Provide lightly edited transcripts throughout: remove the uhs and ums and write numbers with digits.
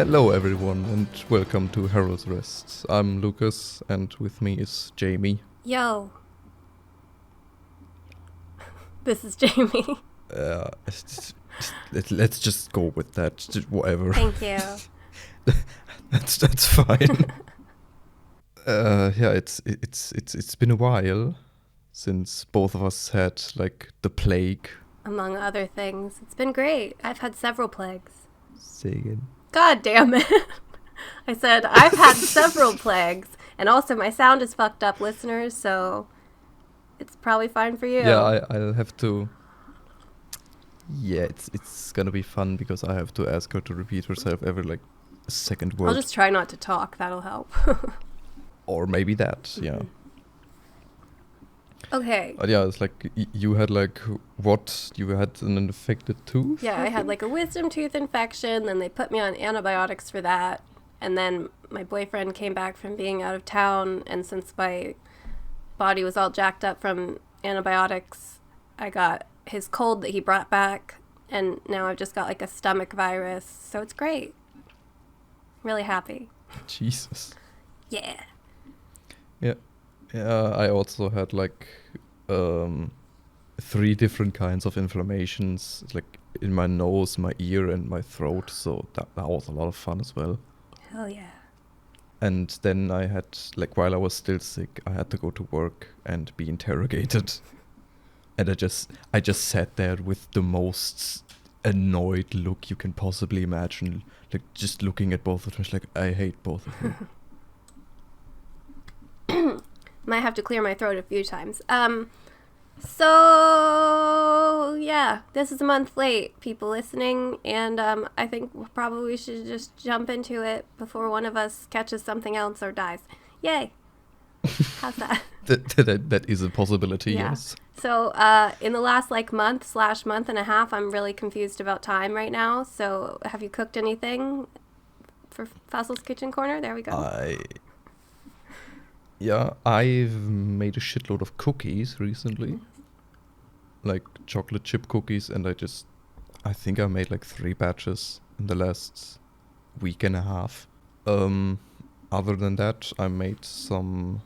Hello everyone and welcome to Herald's Rest. I'm Lucas and with me is Jamie. Yo. This is Jamie. Let's just go with that. Just whatever. Thank you. That's fine. Yeah, it's been a while since both of us had like the plague. Among other things. It's been great. I've had several plagues. Say again. God damn it. I said I've had several plagues. And also my sound is fucked up, listeners, so it's probably fine for you. Yeah, I'll have to. Yeah, it's gonna be fun because I have to ask her to repeat herself every like second word. I'll just try not to talk. That'll help. Or maybe that, yeah. Okay. But yeah, it's like you had like what? You had an infected tooth? Yeah, I had like a wisdom tooth infection, then they put me on antibiotics for that, and then my boyfriend came back from being out of town, and since my body was all jacked up from antibiotics, I got his cold that he brought back, and now I've just got like a stomach virus, so it's great. Really happy. Jesus. Yeah. Yeah. Yeah, I also had like 3 different kinds of inflammations, like in my nose, my ear, and my throat. So that was a lot of fun as well. Hell yeah. And then I had, like, while I was still sick, I had to go to work and be interrogated. And I just sat there with the most annoyed look you can possibly imagine, like just looking at both of them, like I hate both of you. Might have to clear my throat a few times. So yeah, this is a month late, people listening, and I think we probably should just jump into it before one of us catches something else or dies. Yay! How's that? That is a possibility, Yeah. yes. So in the last like month and a half, I'm really confused about time right now. So have you cooked anything for Fussel's Kitchen Corner? There we go. Yeah, I've made a shitload of cookies recently. Like chocolate chip cookies, and I think I made like 3 batches in the last week and a half. Other than that, I made some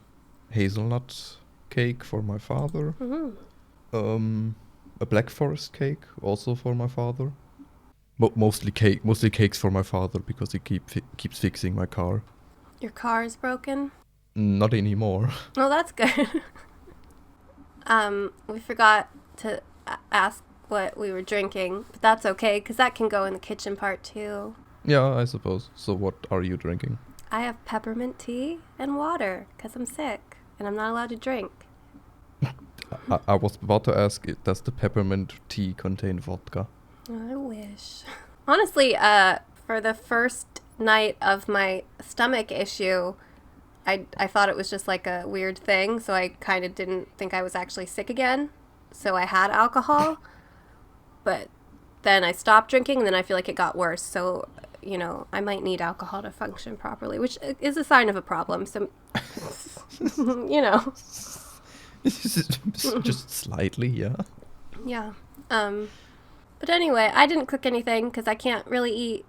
hazelnut cake for my father. Mm-hmm. A black forest cake also for my father. Mostly cakes for my father because he keeps fixing my car. Your car is broken? Not anymore. Oh, that's good. We forgot to ask what we were drinking, but that's okay, because that can go in the kitchen part too. Yeah, I suppose. So what are you drinking? I have peppermint tea and water, because I'm sick, and I'm not allowed to drink. I was about to ask, does the peppermint tea contain vodka? I wish. Honestly, for the first night of my stomach issue, I thought it was just like a weird thing, so I kind of didn't think I was actually sick again. So I had alcohol, but then I stopped drinking, and then I feel like it got worse. So, you know, I might need alcohol to function properly, which is a sign of a problem. So, you know. Just slightly, yeah. Yeah. But anyway, I didn't cook anything because I can't really eat.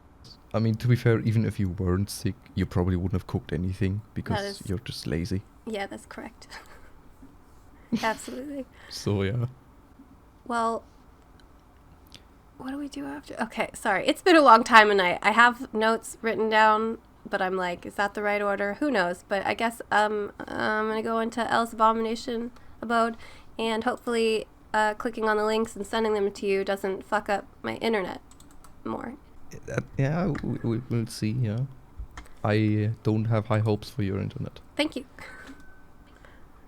I mean, to be fair, even if you weren't sick, you probably wouldn't have cooked anything because That you're just lazy. Yeah, that's correct. Absolutely. So, yeah. Well, what do we do after? Okay, sorry. It's been a long time, and I have notes written down, but I'm like, is that the right order? Who knows? But I guess I'm going to go into Elle's Abomination Abode, and hopefully clicking on the links and sending them to you doesn't fuck up my internet more. Yeah, we'll see, yeah. I don't have high hopes for your internet. Thank you.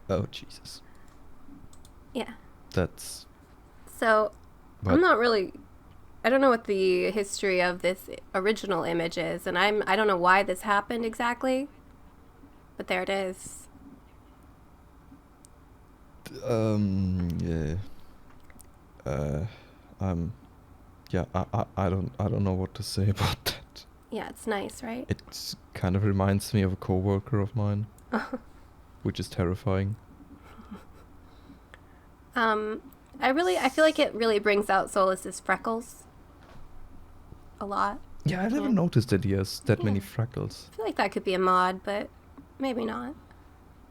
Oh, Jesus. Yeah. That's... So, But I'm not really... I don't know what the history of this original image is, and I don't know why this happened exactly, but there it is. Yeah. Yeah, I don't know what to say about that. Yeah, it's nice, right? It kind of reminds me of a coworker of mine, which is terrifying. I feel like it really brings out Solus's freckles a lot. Yeah, I never noticed that he has that many Yeah. freckles. I feel like that could be a mod, but maybe not.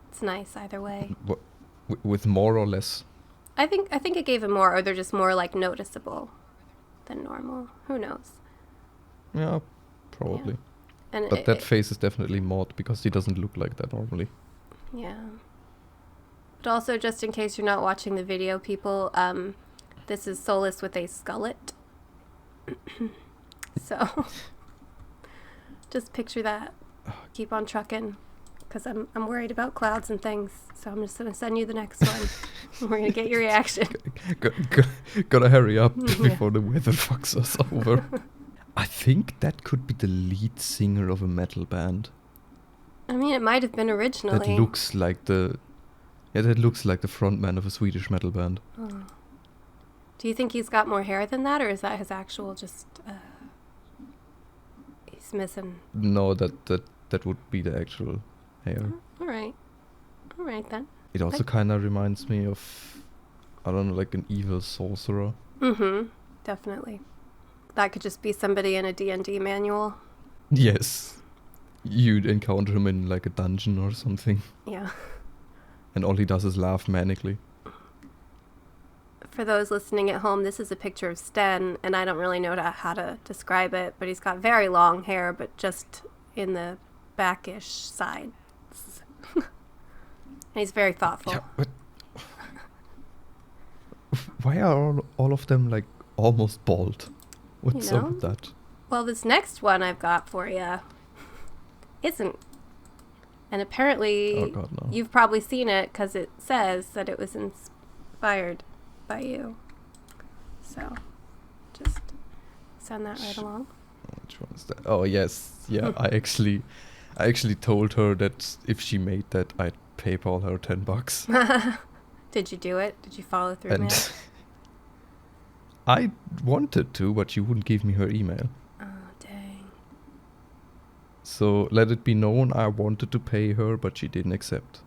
It's nice either way. With more or less? I think it gave him more, or they're just more like noticeable than normal. Who knows? Yeah, probably. Yeah. And But that face is definitely mod because he doesn't look like that normally. Yeah. But also, just in case you're not watching the video, people, this is Solus with a skullet. So, just picture that. Keep on trucking, because I'm worried about clouds and things. So I'm just gonna send you the next one. We're gonna get your reaction. Gotta hurry up before the weather fucks us over. I think that could be the lead singer of a metal band. I mean, it might have been originally. That looks like the frontman of a Swedish metal band. Oh. Do you think he's got more hair than that, or is that his actual just... he's missing... No, that would be the actual hair. All right then. It also kind of reminds me of, I don't know, like an evil sorcerer. Mm-hmm. Definitely. That could just be somebody in a D&D manual. Yes. You'd encounter him in like a dungeon or something. Yeah. And all he does is laugh manically. For those listening at home, this is a picture of Sten, and I don't really know how to describe it, but he's got very long hair, but just in the backish sides. And he's very thoughtful. Yeah, but why are all of them like almost bald? What's up with that? Well, this next one I've got for you isn't. And apparently, oh God, no. You've probably seen it because it says that it was inspired by you. So, just send that right along. Which one is that? Oh yes, yeah. I actually told her that if she made that, I'd PayPal her $10. Did you do it? Did you follow through? And I wanted to, but she wouldn't give me her email. Oh dang! So let it be known, I wanted to pay her, but she didn't accept.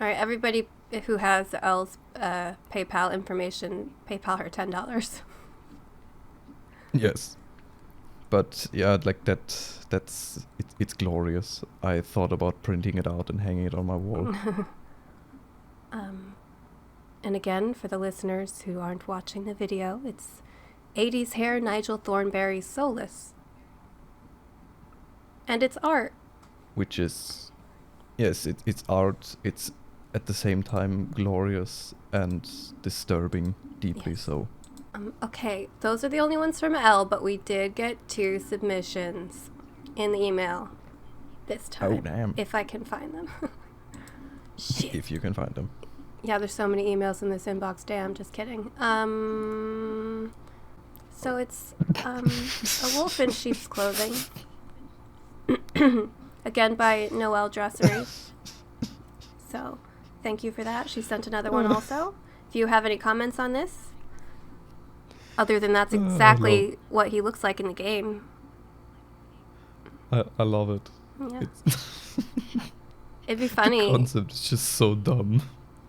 All right, everybody who has Elle's PayPal information, PayPal her $10. Yes. But yeah, like it's glorious. I thought about printing it out and hanging it on my wall. And again, for the listeners who aren't watching the video, it's 80s hair Nigel Thornberry Solus. And it's art. Which is, yes, it's art. It's at the same time glorious and disturbing, deeply so. Okay, those are the only ones from Elle, but we did get 2 submissions in the email this time. Oh, damn. If I can find them. Shit. If you can find them. Yeah, there's so many emails in this inbox. Damn, just kidding. So it's a wolf in sheep's clothing. Again by Noelle Dressery. So thank you for that. She sent another one also. If you have any comments on this, other than that's exactly what he looks like in the game. I love it. Yeah. It'd be funny. The concept is just so dumb.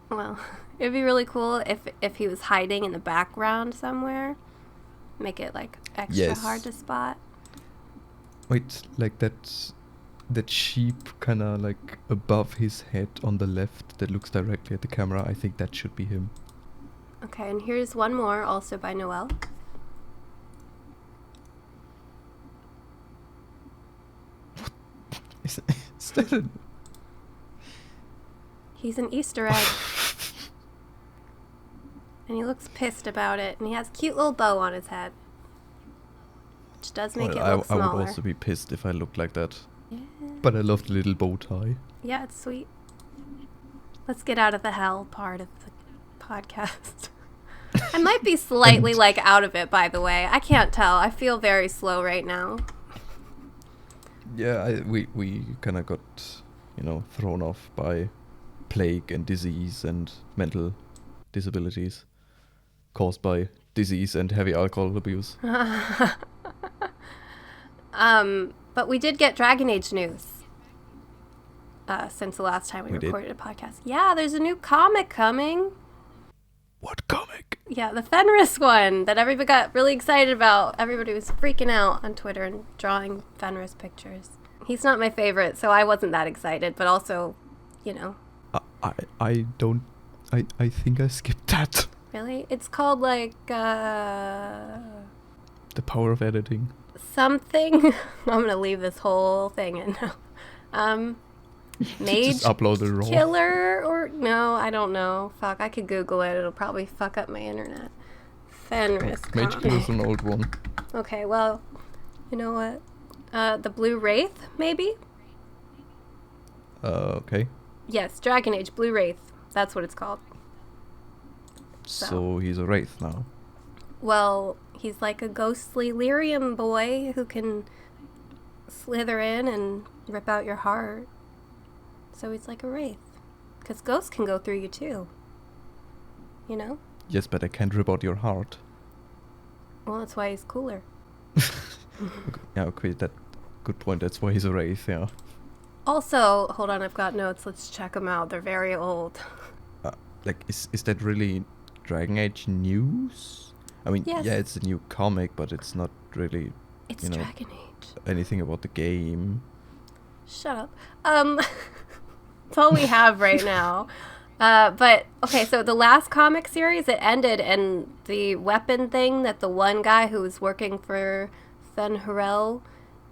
Well, it'd be really cool if he was hiding in the background somewhere. Make it like extra hard to spot. Wait, like that sheep kind of like above his head on the left that looks directly at the camera. I think that should be him. Okay, and here's one more, also by Noelle. Is that a... He's an Easter egg. And he looks pissed about it. And he has a cute little bow on his head. Which does make it look smaller. I would also be pissed if I looked like that. Yeah. But I love the little bow tie. Yeah, it's sweet. Let's get out of the hell part of the podcast. I might be slightly like out of it, by the way. I can't tell. I feel very slow right now. Yeah, we kind of got, thrown off by plague and disease and mental disabilities caused by disease and heavy alcohol abuse. But we did get Dragon Age news since the last time we recorded a podcast. Yeah, there's a new comic coming. What comic? Yeah, the Fenris one that everybody got really excited about. Everybody was freaking out on Twitter and drawing Fenris pictures. He's not my favorite, so I wasn't that excited, but also, you know. I don't... I think I skipped that. Really? It's called, like, The power of editing. something. I'm gonna leave this whole thing in now. Mage Just upload it raw. Killer or... No, I don't know. Fuck, I could Google it. It'll probably fuck up my internet. Fenris Mage comic. Killer's an old one. Okay, well, you know what? The Blue Wraith, maybe? Okay. Yes, Dragon Age Blue Wraith. That's what it's called. So he's a wraith now. Well, he's like a ghostly lyrium boy who can slither in and rip out your heart. So he's like a wraith. Because ghosts can go through you too. You know? Yes, but I can't rip out your heart. Well, that's why he's cooler. Yeah, okay, good point. That's why he's a wraith, yeah. Also, hold on, I've got notes. Let's check them out. They're very old. Like, is that really Dragon Age news? I mean, Yes. yeah, it's a new comic, but it's not really, It's you know, Dragon Age. anything about the game. Shut up. That's all we have right now. But, okay, so the last comic series, it ended, and the weapon thing that the one guy who was working for Herald,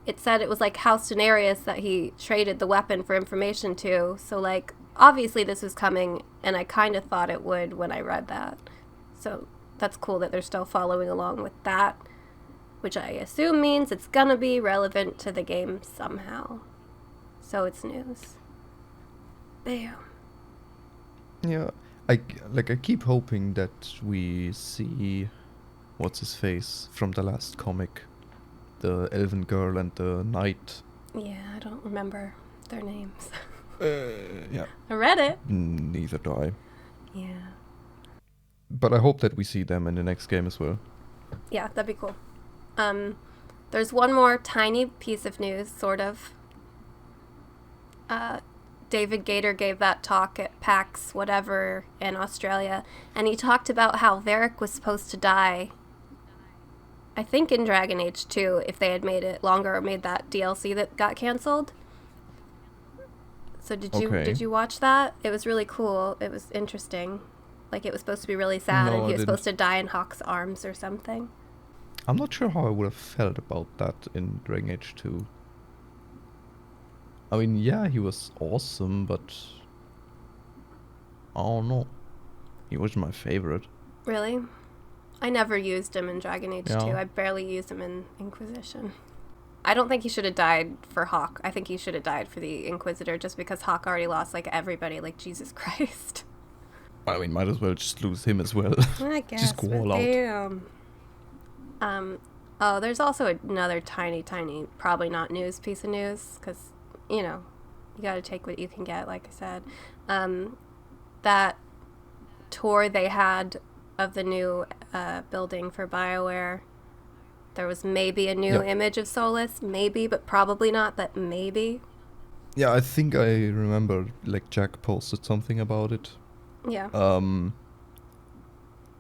it said it was like House Daenerys that he traded the weapon for information to. So, like, obviously this was coming, and I kind of thought it would when I read that. So that's cool that they're still following along with that, which I assume means it's gonna be relevant to the game somehow. So it's news. Bam. Yeah, I keep hoping that we see what's his face from the last comic, the elven girl and the knight. Yeah, I don't remember their names. Yeah. I read it. Neither do I. Yeah. But I hope that we see them in the next game as well. Yeah, that'd be cool. There's one more tiny piece of news, sort of. David Gator gave that talk at PAX whatever in Australia, and he talked about how Varric was supposed to die, I think in Dragon Age 2, if they had made it longer or made that DLC that got canceled. So did you watch that? It was really cool. It was interesting. Like, it was supposed to be really sad, No, and he I was didn't. supposed to die in Hawk's arms or something. I'm not sure how I would have felt about that in Dragon Age 2. I mean, yeah, he was awesome, but I don't know. He wasn't my favorite. Really? I never used him in Dragon Age 2. Yeah. I barely used him in Inquisition. I don't think he should have died for Hawk. I think he should have died for the Inquisitor just because Hawk already lost, like, everybody. Like, Jesus Christ. I mean, might as well just lose him as well. I guess. Just go all out. Damn. Oh, there's also another tiny, probably not news piece of news, because, you know, you gotta take what you can get, like I said. That tour they had of the new building for BioWare, there was maybe a new image of Solus, maybe, but probably not, but maybe. Yeah, I think I remember, like, Jack posted something about it. Yeah.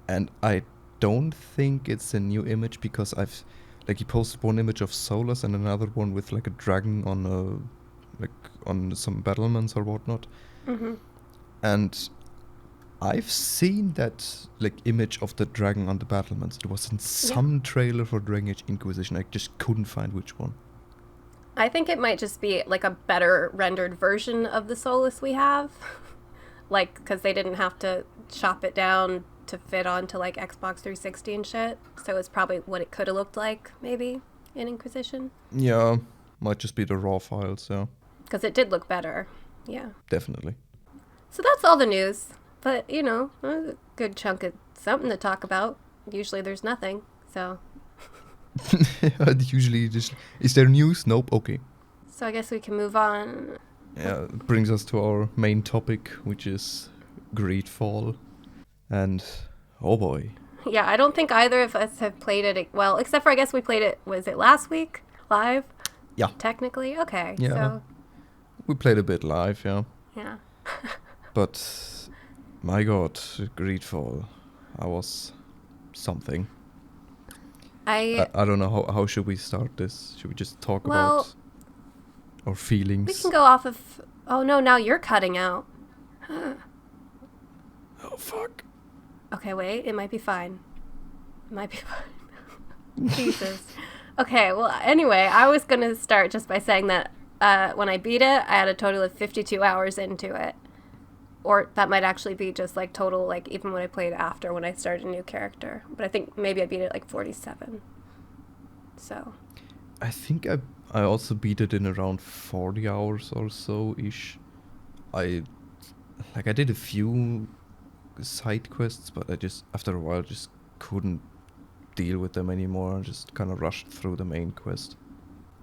And I don't think it's a new image because he posted one image of Solus and another one with, like, a dragon on some battlements or whatnot. Mm-hmm. And I've seen that, like, image of the dragon on the battlements. It was in some trailer for Dragon Age Inquisition. I just couldn't find which one. I think it might just be, like, a better rendered version of the Solus we have. Like, because they didn't have to chop it down to fit onto, like, Xbox 360 and shit. So it's probably what it could have looked like, maybe, in Inquisition. Yeah, might just be the raw files, yeah. Because it did look better. Yeah. Definitely. So that's all the news. But, you know, a good chunk of something to talk about. Usually there's nothing, so... Usually just... Is there news? Nope, okay. So I guess we can move on. Yeah, it brings us to our main topic, which is GreedFall. And, oh boy. Yeah, I don't think either of us have played it, well, except for I guess we played it, was it last week? Live? Yeah. Technically? Okay. Yeah. So, We played a bit live, yeah. yeah. But, my god, GreedFall. I was something. I I don't know how should we start this. Should we just talk Well, about our feelings? we can go off of... Oh no, now you're cutting out. Oh fuck. Okay, wait, it might be fine. It might be fine. Jesus. Okay, well, anyway, I was going to start just by saying that when I beat it, I had a total of 52 hours into it. Or that might actually be just, like, total, like, even when I played after when I started a new character. But I think maybe I beat it, like, 47. So. I think I also beat it in around 40 hours or so-ish. I did a few side quests, but I just, after a while, just couldn't deal with them anymore. I just kind of rushed through the main quest.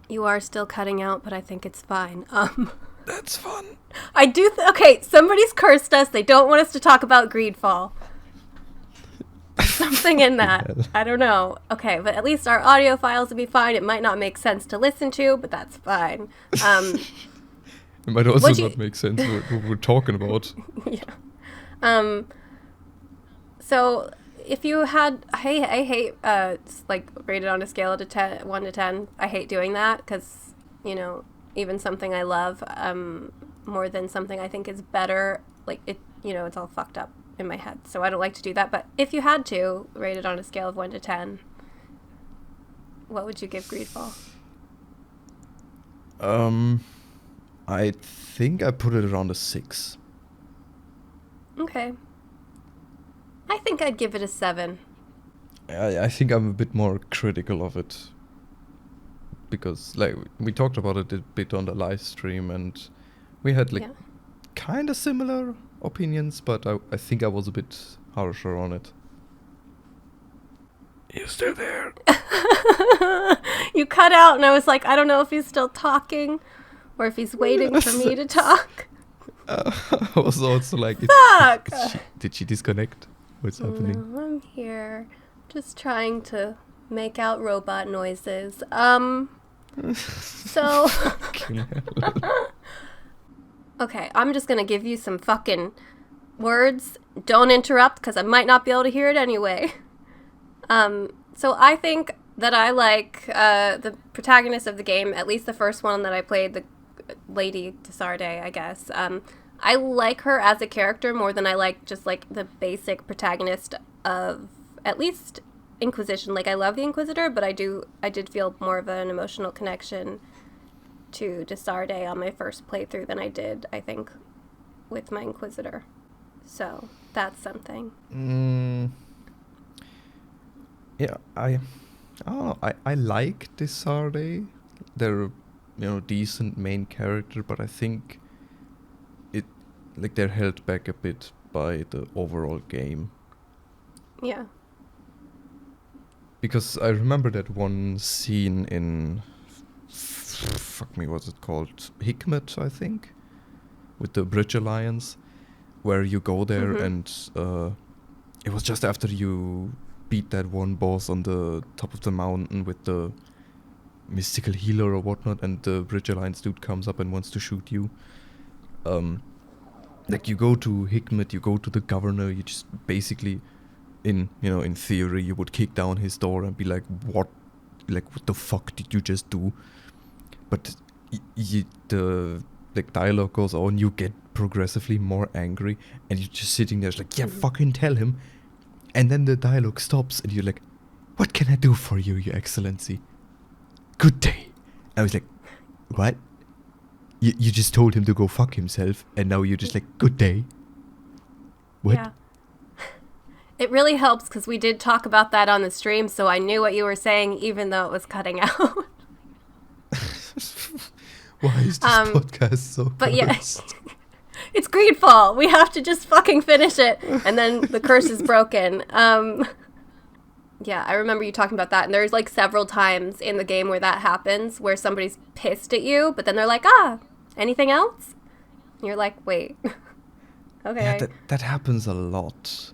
You are still cutting out, but I think it's fine. That's fun. I do... okay, somebody's cursed us. They don't want us to talk about GreedFall. Something in that. I don't know. Okay, but at least our audio files will be fine. It might not make sense to listen to, but that's fine. It might also not make sense what we're talking about. Yeah. So... if you had, I hate, like, rated on a scale of 1 to 10. I hate doing that because, you know, even something I love more than something I think is better, like, it, you know, it's all fucked up in my head. So I don't like to do that. But if you had to rate it on a scale of 1 to 10, what would you give GreedFall? I think I put it around a 6. Okay. I think I'd give it a 7. I think I'm a bit more critical of it. Because, like, we talked about it a bit on the live stream, and we had, like, kind of similar opinions, but I think I was a bit harsher on it. You still there? You cut out, and I was like, I don't know if he's still talking, or if he's waiting for me to talk. I was also like, Fuck! Did she disconnect? What's happening? No, I'm here. Just trying to make out robot noises. So... okay, I'm just gonna give you some fucking words. Don't interrupt, because I might not be able to hear it anyway. So I think that I like the protagonist of the game, at least the first one that I played, the Lady Desarde, I guess. I like her as a character more than I like just, like, the basic protagonist of, at least, Inquisition. Like, I love the Inquisitor, but I did feel more of an emotional connection to Desarde on my first playthrough than I did, I think, with my Inquisitor. So, that's something. Yeah, I don't know. I like Desarde. They're, you know, decent main character, but I think like, they're held back a bit by the overall game. Yeah. Because I remember that one scene in... fuck me, what's it called? Hikmet, I think? With the Bridge Alliance. Where you go there and... it was just after you beat that one boss on the top of the mountain with the mystical healer or whatnot, and the Bridge Alliance dude comes up and wants to shoot you. Like, you go to Hikmet, you go to the governor, you just basically, in theory, you would kick down his door and be like, what the fuck did you just do? But the dialogue goes on, you get progressively more angry, and you're just sitting there, like, yeah, fucking tell him. And then the dialogue stops, and you're like, what can I do for you, Your Excellency? Good day. I was like, what? You just told him to go fuck himself, and now you're just like, good day. What? Yeah. It really helps, because we did talk about that on the stream, so I knew what you were saying, even though it was cutting out. Why is this podcast so But cursed? yeah, it's GreedFall. We have to just fucking finish it, and then the curse is broken. Yeah, I remember you talking about that, and there's, like, several times in the game where that happens, where somebody's pissed at you, but then they're like, anything else? And you're like, wait. Okay. Yeah, that happens a lot.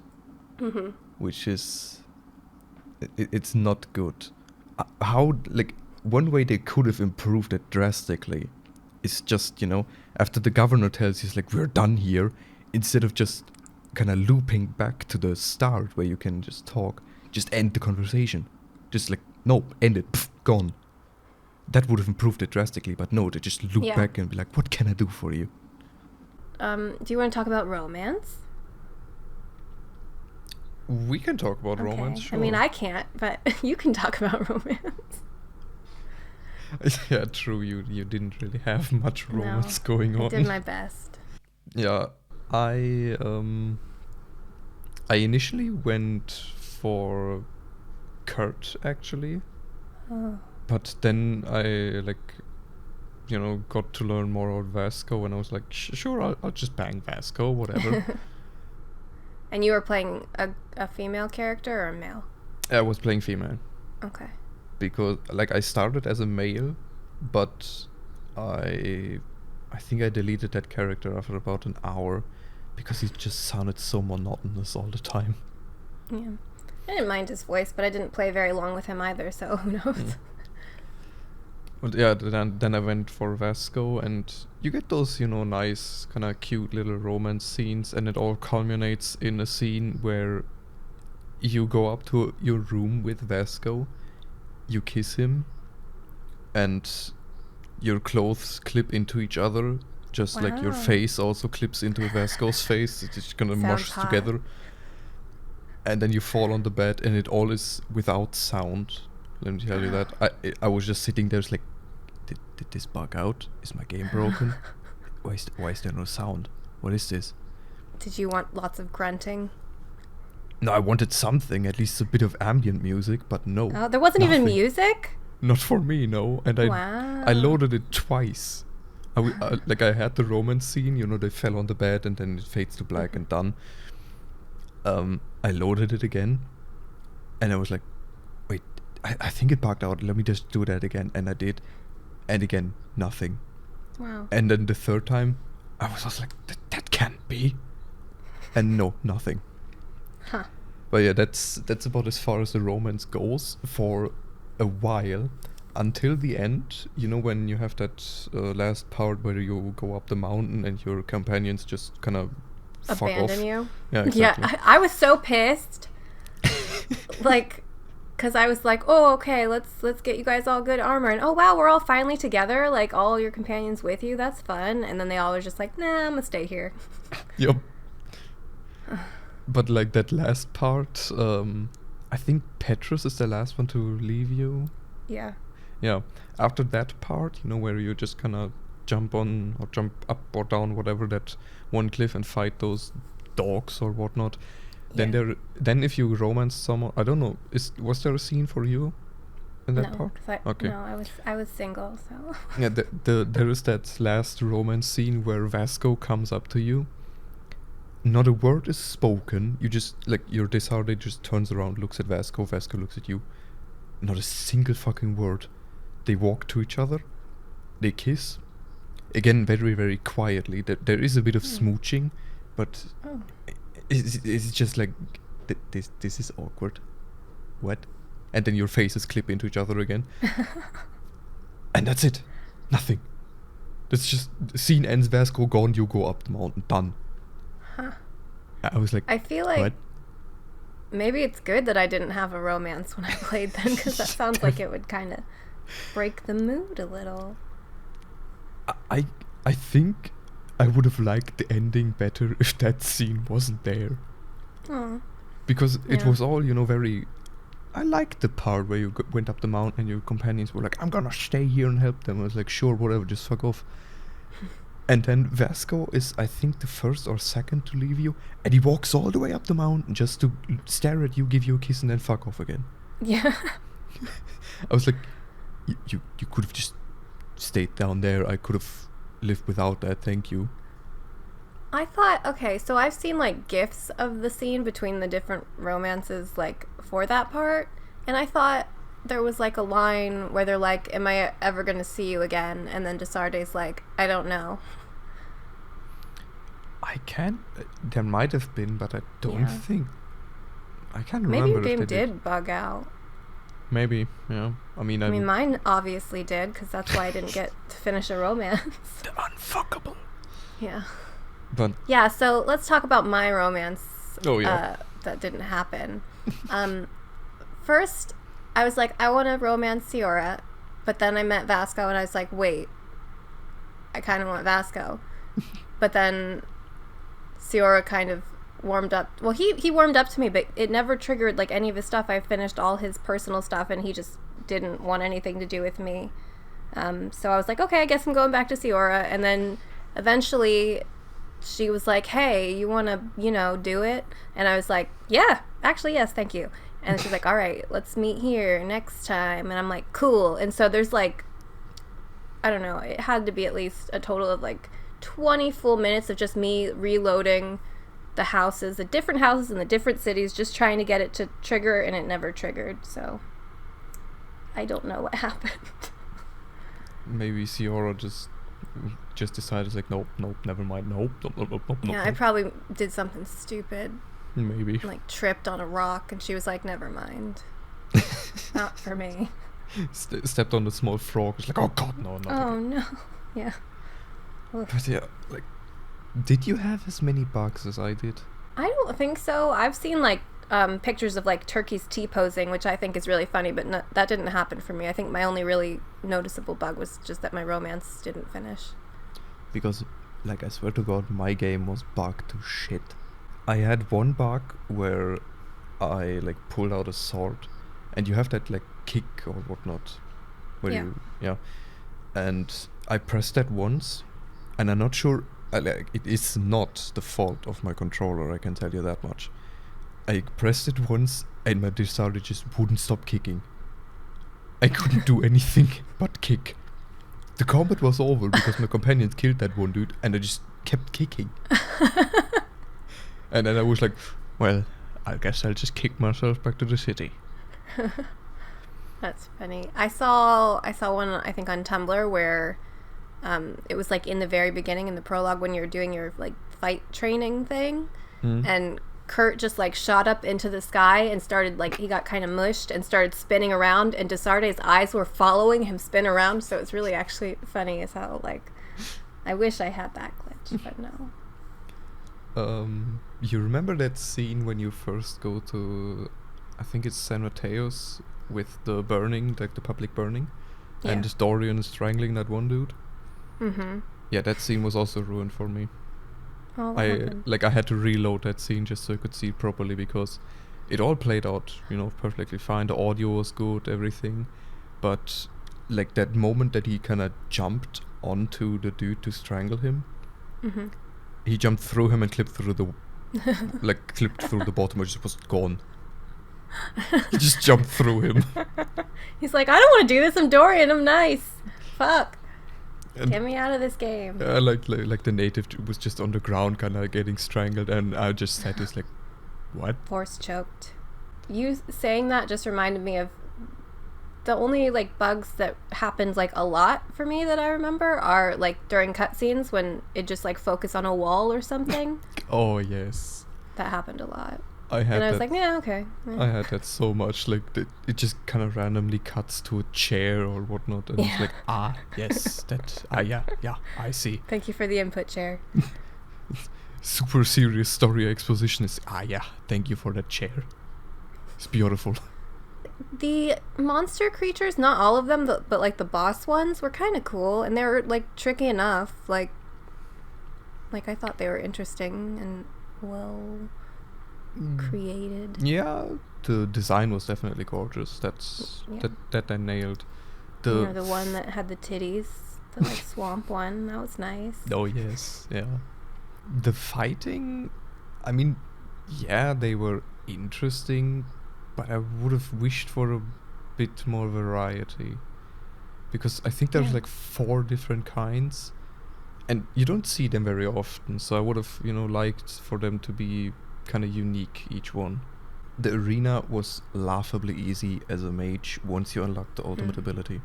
Which is... It's not good. How, like, one way they could have improved it drastically is just, after the governor tells you, like, we're done here, instead of just kind of looping back to the start where you can just talk, just end the conversation. Just like, no, end it, pff, gone. That would have improved it drastically, but no, they just loop back and be like, what can I do for you? Do you want to talk about romance? We can talk about romance, sure. I mean, I can't, but you can talk about romance. Yeah, true. You didn't really have much romance going on. I did my best. Yeah, I initially went for Kurt, actually. Oh. But then I, got to learn more about Vasco, and I was like, sure, I'll just bang Vasco, whatever. And you were playing a female character or a male? I was playing female. Okay. Because, I started as a male, but I think I deleted that character after about an hour, because he just sounded so monotonous all the time. Yeah. I didn't mind his voice, but I didn't play very long with him either, so who knows? But yeah, then I went for Vasco, and you get those, nice, kind of cute little romance scenes, and it all culminates in a scene where you go up to your room with Vasco, you kiss him, and your clothes clip into each other, just like your face also clips into Vasco's face. It's just gonna mush together. And then you fall on the bed, and it all is without sound. Let me tell you that. I was just sitting there, like, did this bug out? Is my game broken? Why is there no sound? What is this? Did you want lots of grunting? No, I wanted something, at least a bit of ambient music, but no. Oh, there wasn't even music? Not for me, no. And I loaded it twice. I had the romance scene, they fell on the bed and then it fades to black and done. I loaded it again, and I was like, wait, I think it bugged out. Let me just do that again. And I did. And again, nothing. Wow. And then the third time, I was just like, that can't be. And no, nothing. Huh. But yeah, that's about as far as the romance goes for a while, until the end. When you have that last part where you go up the mountain and your companions just kind of fuck off. Abandon you? Yeah, exactly. Yeah, I was so pissed. Because I was like, oh, okay, let's get you guys all good armor. And oh, wow, we're all finally together. Like, all your companions with you. That's fun. And then they all were just like, nah, I'm going to stay here. Yep. But that last part, I think Petrus is the last one to leave you. Yeah. Yeah. After that part, where you just kind of jump on or jump up or down, whatever, that one cliff and fight those dogs or whatnot. Yeah. Then if you romance someone, I don't know, was there a scene for you in that part? Okay. No, I was single, so. Yeah, there is that last romance scene where Vasco comes up to you. Not a word is spoken. You just, your disheartened just turns around, looks at Vasco looks at you. Not a single fucking word. They walk to each other. They kiss. Again, very, very quietly. There is a bit of smooching, but it's just like, this is awkward. What? And then your faces clip into each other again. And that's it. Nothing. That's just, the scene ends, Vasco gone, you go up the mountain, done. Huh. I was like, I feel like what? Maybe it's good that I didn't have a romance when I played them, because that sounds like it would kind of break the mood a little. I think I would have liked the ending better if that scene wasn't there. Oh. Because it was all, very... I liked the part where you went up the mountain and your companions were like, I'm gonna stay here and help them. I was like, sure, whatever, just fuck off. And then Vasco is, I think, the first or second to leave you, and he walks all the way up the mountain just to stare at you, give you a kiss, and then fuck off again. Yeah. I was like, you could have just stayed down there. I could have lived without that, thank you. I thought, okay, so I've seen GIFs of the scene between the different romances for that part, and I thought there was a line where they're like, am I ever gonna see you again? And then Desarde's like, I don't know. I can't, there might have been, but I don't think, I can't remember. Maybe your game did bug out. Maybe, yeah. I mean, mine obviously did, because that's why I didn't get to finish a romance. The unfuckable. Yeah. But Yeah, so let's talk about my romance. Oh, yeah. That didn't happen. First, I was like, I want to romance Siora, but then I met Vasco, and I was like, wait, I kind of want Vasco. But then Siora kind of warmed up. Well, he warmed up to me, but it never triggered like any of his stuff. I finished all his personal stuff, and he just didn't want anything to do with me. So I was like, okay, I guess I'm going back to Siora. And then eventually she was like, hey, you want to, do it? And I was like, yeah, actually, yes, thank you. And she's like, all right, let's meet here next time. And I'm like, cool. And so there's like, I don't know, it had to be at least a total of like 20 full minutes of just me reloading the different houses in the different cities, just trying to get it to trigger, and it never triggered. So I don't know what happened. maybe Siora just decided, like, nope, never mind, nope. Yeah, I probably did something stupid. Maybe. Like tripped on a rock, and she was like, never mind. Not for me. Stepped on the small frog. It's like, oh god, no, not Oh again. no. Yeah. But yeah, like, did you have as many bugs as I did? I don't think so. I've seen like pictures of like turkeys T-posing, which I think is really funny, but that didn't happen for me. I think my only really noticeable bug was just that my romance didn't finish. Because, like, I swear to god, my game was bugged to shit. I had one bug where I, like, pulled out a sword, and you have that, like, kick or whatnot. Yeah. And I pressed that once, and I'm not sure, like, it is not the fault of my controller, I can tell you that much. I pressed it once, and my Disarder just wouldn't stop kicking. I couldn't do anything but kick. The combat was over because my companions killed that one dude, and I just kept kicking. And then I was like, well, I guess I'll just kick myself back to the city. That's funny. I saw one, I think, on Tumblr where it was like in the very beginning, in the prologue, when you're doing your like fight training thing, and Kurt just like shot up into the sky and started, like, he got kind of mushed and started spinning around, and Desarde's eyes were following him spin around. So it's really actually funny as how, like, I wish I had that glitch, but no. You remember that scene when you first go to, I think it's San Mateos, with the burning, like the public burning, and Dorian is strangling that one dude? Mm-hmm. Yeah, that scene was also ruined for me. Oh, I had to reload that scene just so I could see it properly, because it all played out, perfectly fine. The audio was good, everything, but like that moment that he kind of jumped onto the dude to strangle him, he jumped through him and clipped through the bottom, which was gone. He just jumped through him. He's like, I don't want to do this. I'm Dorian. I'm nice. Fuck. And get me out of this game. like the native was just on the ground, kind of getting strangled, and I just sat this like, what? Force choked. You saying that just reminded me of the only like bugs that happens like a lot for me that I remember are like during cutscenes when it just like focus on a wall or something. Oh yes. That happened a lot. I had and I was that, like, yeah, okay. Yeah. I had that so much, like it just kind of randomly cuts to a chair or whatnot, and it's like, yes, yeah, I see. Thank you for the input, chair. Super serious story exposition is, yeah, thank you for that chair. It's beautiful. The monster creatures, not all of them, but like the boss ones, were kind of cool, and they were like tricky enough. Like I thought they were interesting and well created. Yeah, the design was definitely gorgeous. That I nailed. The one that had the titties, the like swamp one, that was nice. Oh yes, yeah. The fighting, I mean, yeah, they were interesting, but I would have wished for a bit more variety, because I think there's like 4 different kinds, and you don't see them very often. So I would have, liked for them to be kind of unique, each one. The arena was laughably easy as a mage once you unlock the ultimate ability,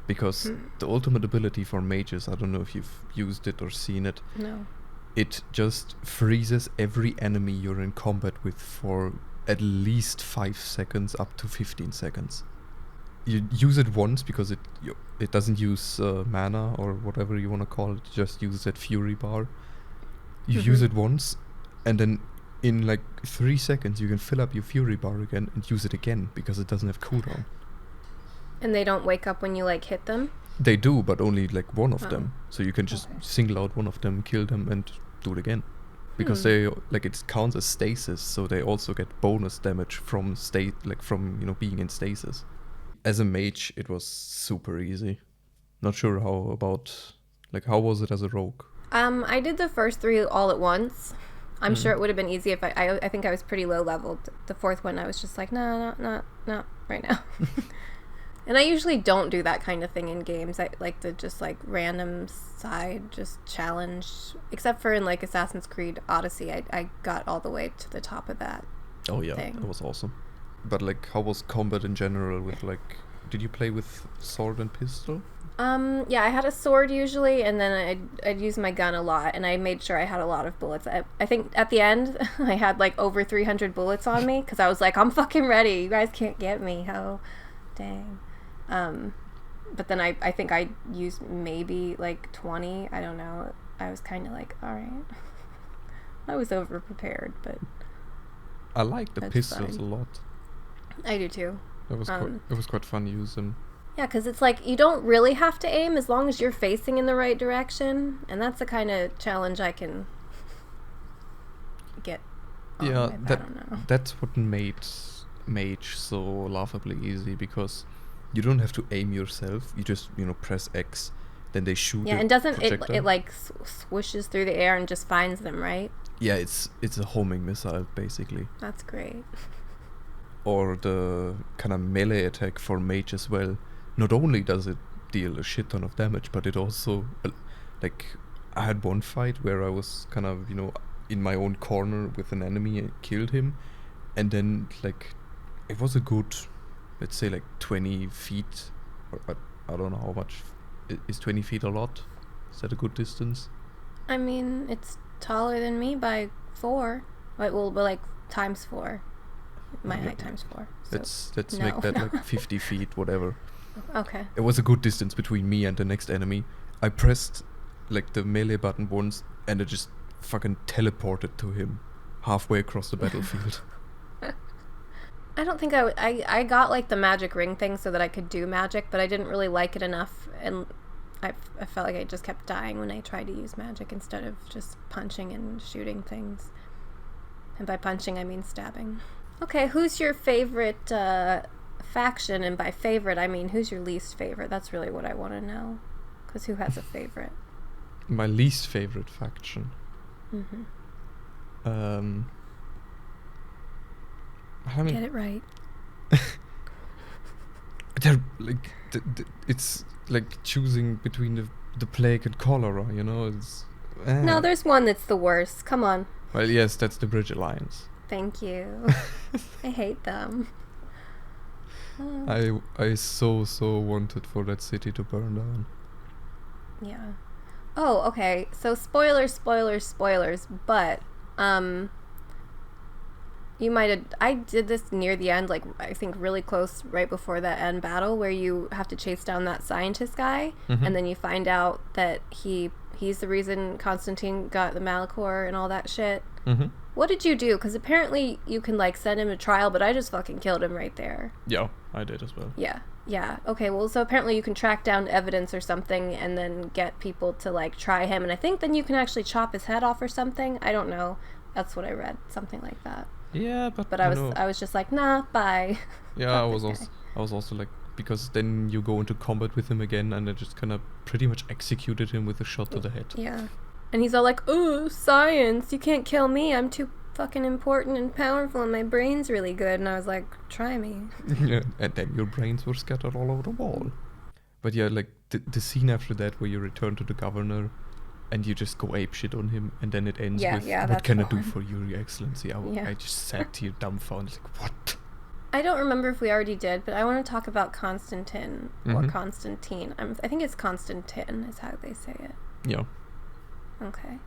because the ultimate ability for mages, I don't know if you've used it or seen it. No. It just freezes every enemy you're in combat with for at least 5 seconds up to 15 seconds. You use it once because it doesn't use mana or whatever you want to call it. It just uses that fury bar. You use it once, and then in like 3 seconds you can fill up your fury bar again and use it again because it doesn't have cooldown. And they don't wake up when you like hit them? They do, but only like one of them. So you can just single out one of them, kill them, and do it again. Because they like it counts as stasis, so they also get bonus damage from being in stasis. As a mage, it was super easy. Not sure how was it as a rogue? I did the first 3 all at once. I'm sure it would have been easy if I think I was pretty low leveled. The 4th one I was just like, no, not right now. And I usually don't do that kind of thing in games. I like the just like random side just challenge. Except for in like Assassin's Creed Odyssey, I got all the way to the top of that. Oh yeah, thing. That was awesome. But like, how was combat in general with like, did you play with sword and pistol? Yeah, I had a sword usually, and then I'd use my gun a lot, and I made sure I had a lot of bullets. I think at the end, I had like over 300 bullets on me, because I was like, I'm fucking ready. You guys can't get me. Oh, dang. But then I think I used maybe like 20. I don't know. I was kind of like, all right. I was over prepared, but I like the pistols a lot. I do too. It was quite fun using. Yeah, because it's like you don't really have to aim as long as you're facing in the right direction, and that's the kind of challenge I can get on with. I don't know. That's what made Mage so laughably easy, because you don't have to aim yourself. You just press X, then they shoot. Yeah, and doesn't it like swishes through the air and just finds them, right? Yeah, it's a homing missile basically. That's great. Or the kind of melee attack for Mage as well. Not only does it deal a shit ton of damage, but it also, like, I had one fight where I was kind of, in my own corner with an enemy and killed him. And then, like, it was a good, let's say, like, 20 feet. Or, I don't know how much. Is 20 feet a lot? Is that a good distance? I mean, it's taller than me by 4. Well, like, times 4. My height times 4. So let's make that like 50 feet, whatever. Okay. It was a good distance between me and the next enemy. I pressed like the melee button once, and it just fucking teleported to him halfway across the battlefield. I don't think I got like the magic ring thing so that I could do magic, but I didn't really like it enough, and I felt like I just kept dying when I tried to use magic instead of just punching and shooting things. And by punching, I mean stabbing. Okay, who's your favorite faction? And by favorite, I mean who's your least favorite? That's really what I want to know. Because who has a favorite? My least favorite faction? Get it right. They're like it's like choosing between the plague and cholera, It's No, there's one that's the worst. Come on. Well, yes, that's the Bridge Alliance. Thank you. I hate them. I so wanted for that city to burn down. Yeah. Oh, okay. So spoilers, but you might have I did this near the end, like I think really close right before that end battle where you have to chase down that scientist guy, and then you find out that he's the reason Constantine got the Malachor and all that shit. What did you do? Because apparently you can like send him to trial, but I just fucking killed him right there. Yeah, I did as well. Yeah. Okay, well, so apparently you can track down evidence or something and then get people to like try him, and I think then you can actually chop his head off or something. I don't know. That's what I read. Something like that. Yeah, but I was just like, nah, bye. Yeah, I was also like, because then you go into combat with him again, and I just kind of pretty much executed him with a shot to the head. Yeah. And he's all like, "Oh, science! You can't kill me. I'm too fucking important and powerful, and my brain's really good." And I was like, "Try me." Yeah, and then your brains were scattered all over the wall. But yeah, like the scene after that where you return to the governor, and you just go apeshit on him, and then it ends with, "What can I do for you, Your Excellency?" I just sat here dumbfounded, like, what? I don't remember if we already did, but I want to talk about Constantine or Constantine. I think it's Constantine is how they say it. Yeah. Okay.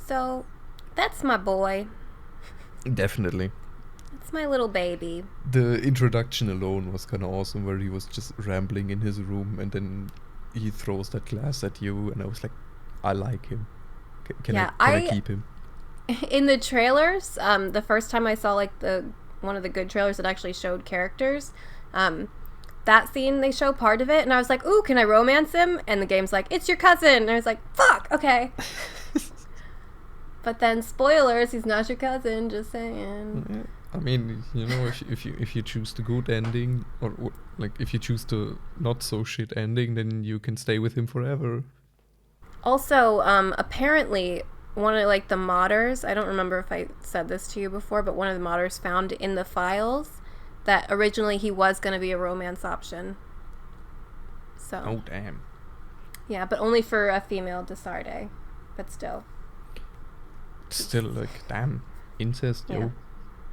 So, that's my boy. Definitely. It's my little baby. The introduction alone was kind of awesome, where he was just rambling in his room, and then he throws that glass at you, and I was like, I like him. Can I keep him? In the trailers, the first time I saw like one of the good trailers that actually showed characters, that scene, they show part of it, and I was like, ooh, can I romance him? And the game's like, it's your cousin. And I was like, fuck, okay. But then, spoilers, he's not your cousin, just saying. I mean, you know, if you choose the good ending, or like if you choose the not so shit ending, then you can stay with him forever. Also, apparently, one of like the modders, I don't remember if I said this to you before, but one of the modders found in the files that originally he was going to be a romance option. So. Oh, damn. Yeah, but only for a female Desarde. But still. Still, like, damn. Incest, yeah. yo.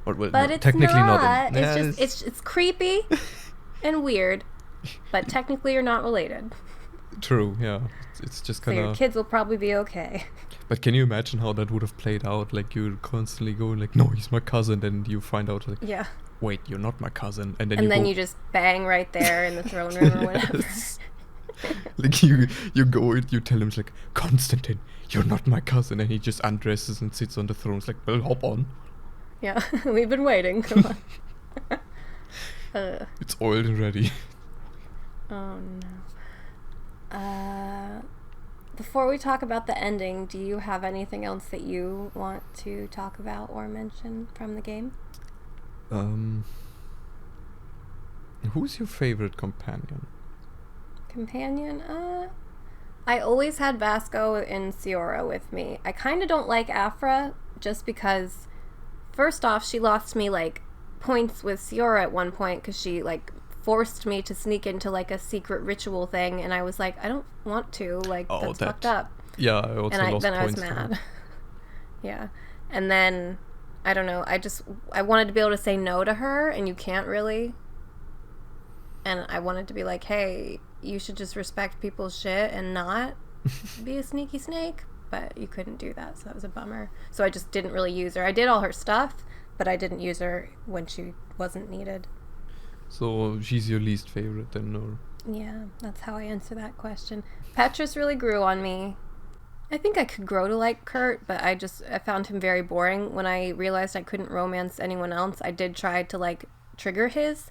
Or, well, but no, it's technically not. not. It's creepy and weird, but technically you're not related. True, yeah. It's just kind of... So your kids will probably be okay. But can you imagine how that would have played out? Like, you're constantly going like, no, he's my cousin, and you find out like... Yeah. Wait, you're not my cousin, and then you just bang right there in the throne room or whatever. Like you go, you tell him, it's like, Constantine, you're not my cousin, and he just undresses and sits on the throne. It's like, well, hop on. Yeah, we've been waiting. Come on. It's oiled and ready. Oh no. Before we talk about the ending, do you have anything else that you want to talk about or mention from the game? Who's your favorite companion? I always had Vasco and Ciora with me. I kind of don't like Afra just because, first off, she lost me like points with Ciora at one point because she like forced me to sneak into like a secret ritual thing, and I was like, I don't want to, like, that's fucked up. Yeah, I also lost then points. I was mad. Yeah. And then I don't know, I wanted to be able to say no to her, and you can't really. And I wanted to be like, hey, you should just respect people's shit and not be a sneaky snake. But you couldn't do that, so that was a bummer. So I just didn't really use her. I did all her stuff, but I didn't use her when she wasn't needed. So she's your least favorite then, or? Yeah, that's how I answer that question. Petrus really grew on me. I think I could grow to like Kurt, but I found him very boring. When I realized I couldn't romance anyone else, I did try to like trigger his.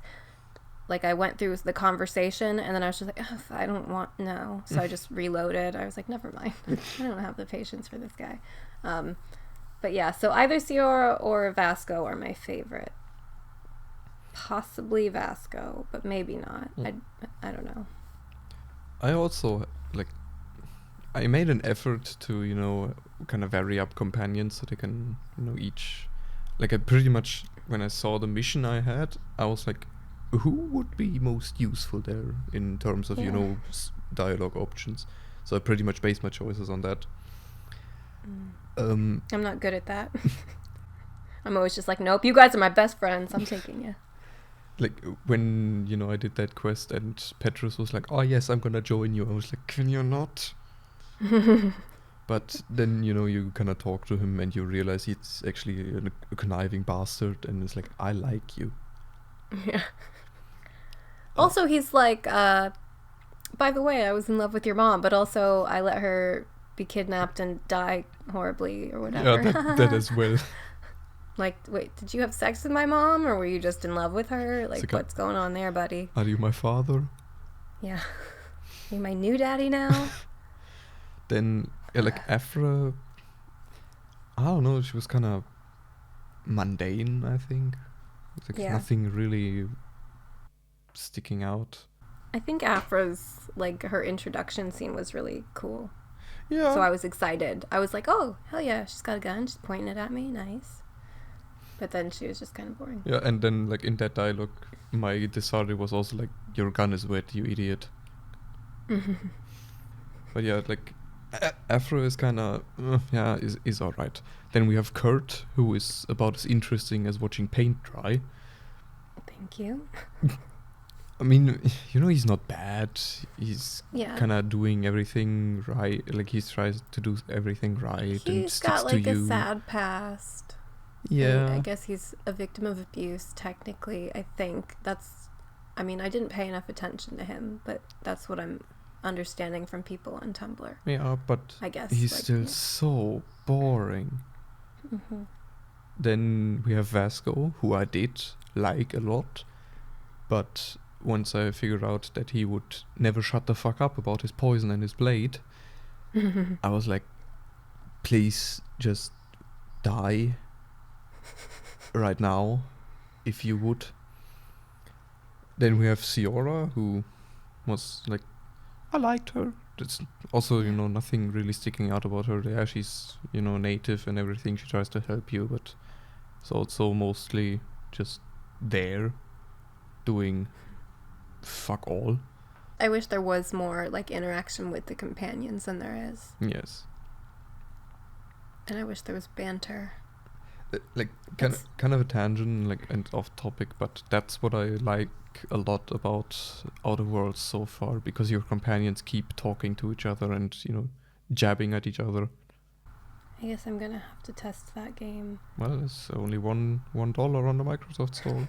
Like, I went through the conversation, and then I was just like, I don't want, no. So I just reloaded. I was like, never mind. I don't have the patience for this guy. But yeah, so either Ciora or Vasco are my favorite. Possibly Vasco, but maybe not. I don't know. I also, like, I made an effort to, you know, kind of vary up companions so they can, you know, each... Like, I pretty much, when I saw the mission I had, I was like, who would be most useful there in terms of, you know, dialogue options? So I pretty much based my choices on that. I'm not good at that. I'm always just like, nope, you guys are my best friends. I'm taking you. Like, when, you know, I did that quest and Petrus was like, oh, yes, I'm gonna join you. I was like, can you not? But then, you know, you kind of talk to him and you realize he's actually a conniving bastard, and it's like, I like you. Yeah. Also, he's like, by the way, I was in love with your mom, but also I let her be kidnapped and die horribly or whatever. Yeah, that as well. Like, wait, did you have sex with my mom, or were you just in love with her? Like, what's going on there, buddy? Are you my father? Yeah. Are you my new daddy now? Then, like, Afra, I don't know, she was kind of mundane, I think. Like, nothing really sticking out. I think Afra's, like, her introduction scene was really cool. Yeah. So I was excited. I was like, oh, hell yeah, she's got a gun, she's pointing it at me, nice. But then she was just kind of boring. Yeah, and then, like, in that dialogue, my Desarde was also like, your gun is wet, you idiot. But yeah, like, Afra is kind of, is alright. Then we have Kurt, who is about as interesting as watching paint dry. Thank you. I mean, you know, he's not bad. He's kind of doing everything right. Like, he tries to do everything right. He's got, like, a sad past. Yeah. I guess he's a victim of abuse, technically, I think. I mean, I didn't pay enough attention to him, but that's what I'm understanding from people on Tumblr. Yeah, but I guess he's like, still so boring. Mm-hmm. Then we have Vasco, who I did like a lot, but once I figured out that he would never shut the fuck up about his poison and his blade, I was like, please just die right now, if you would. Then we have Siora, who was like, I liked her. It's also, nothing really sticking out about her. Yeah, she's, native and everything. She tries to help you, but it's also mostly just there doing fuck all. I wish there was more like interaction with the companions than there is. Yes. And I wish there was banter. Kind of a tangent, and off topic, but that's what I like a lot about Outer Worlds so far, because your companions keep talking to each other and, jabbing at each other. I guess I'm gonna have to test that game. Well, it's only $1 on the Microsoft Store.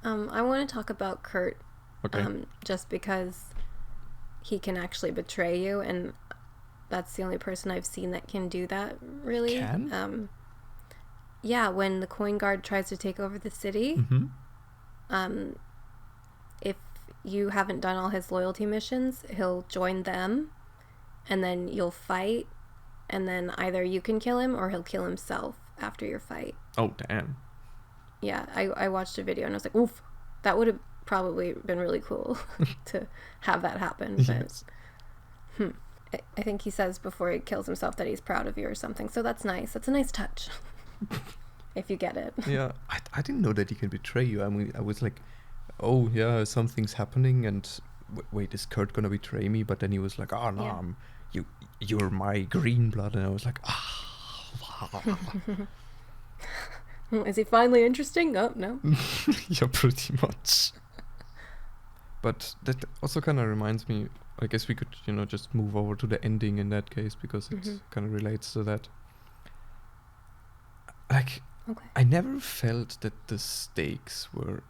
I want to talk about Kurt. Okay. Just because he can actually betray you, and that's the only person I've seen that can do that, really. Can? Yeah, when the Coin Guard tries to take over the city, if you haven't done all his loyalty missions, he'll join them, and then you'll fight, and then either you can kill him or he'll kill himself after your fight. Oh, damn. Yeah, I watched a video and I was like, oof, that would have probably been really cool to have that happen. Yes. But I think he says before he kills himself that he's proud of you or something, so that's nice. That's a nice touch. If you get it. Yeah, I didn't know that he can betray you. I mean, I was like, oh yeah, something's happening, and wait, is Kurt gonna betray me? But then he was like, oh no, yeah. You're my green blood, and I was like, wow. Is he finally interesting? Oh, no. Yeah, pretty much. But that also kind of reminds me, I guess we could, just move over to the ending in that case, because it kind of relates to that. Like, okay. I never felt that the stakes were,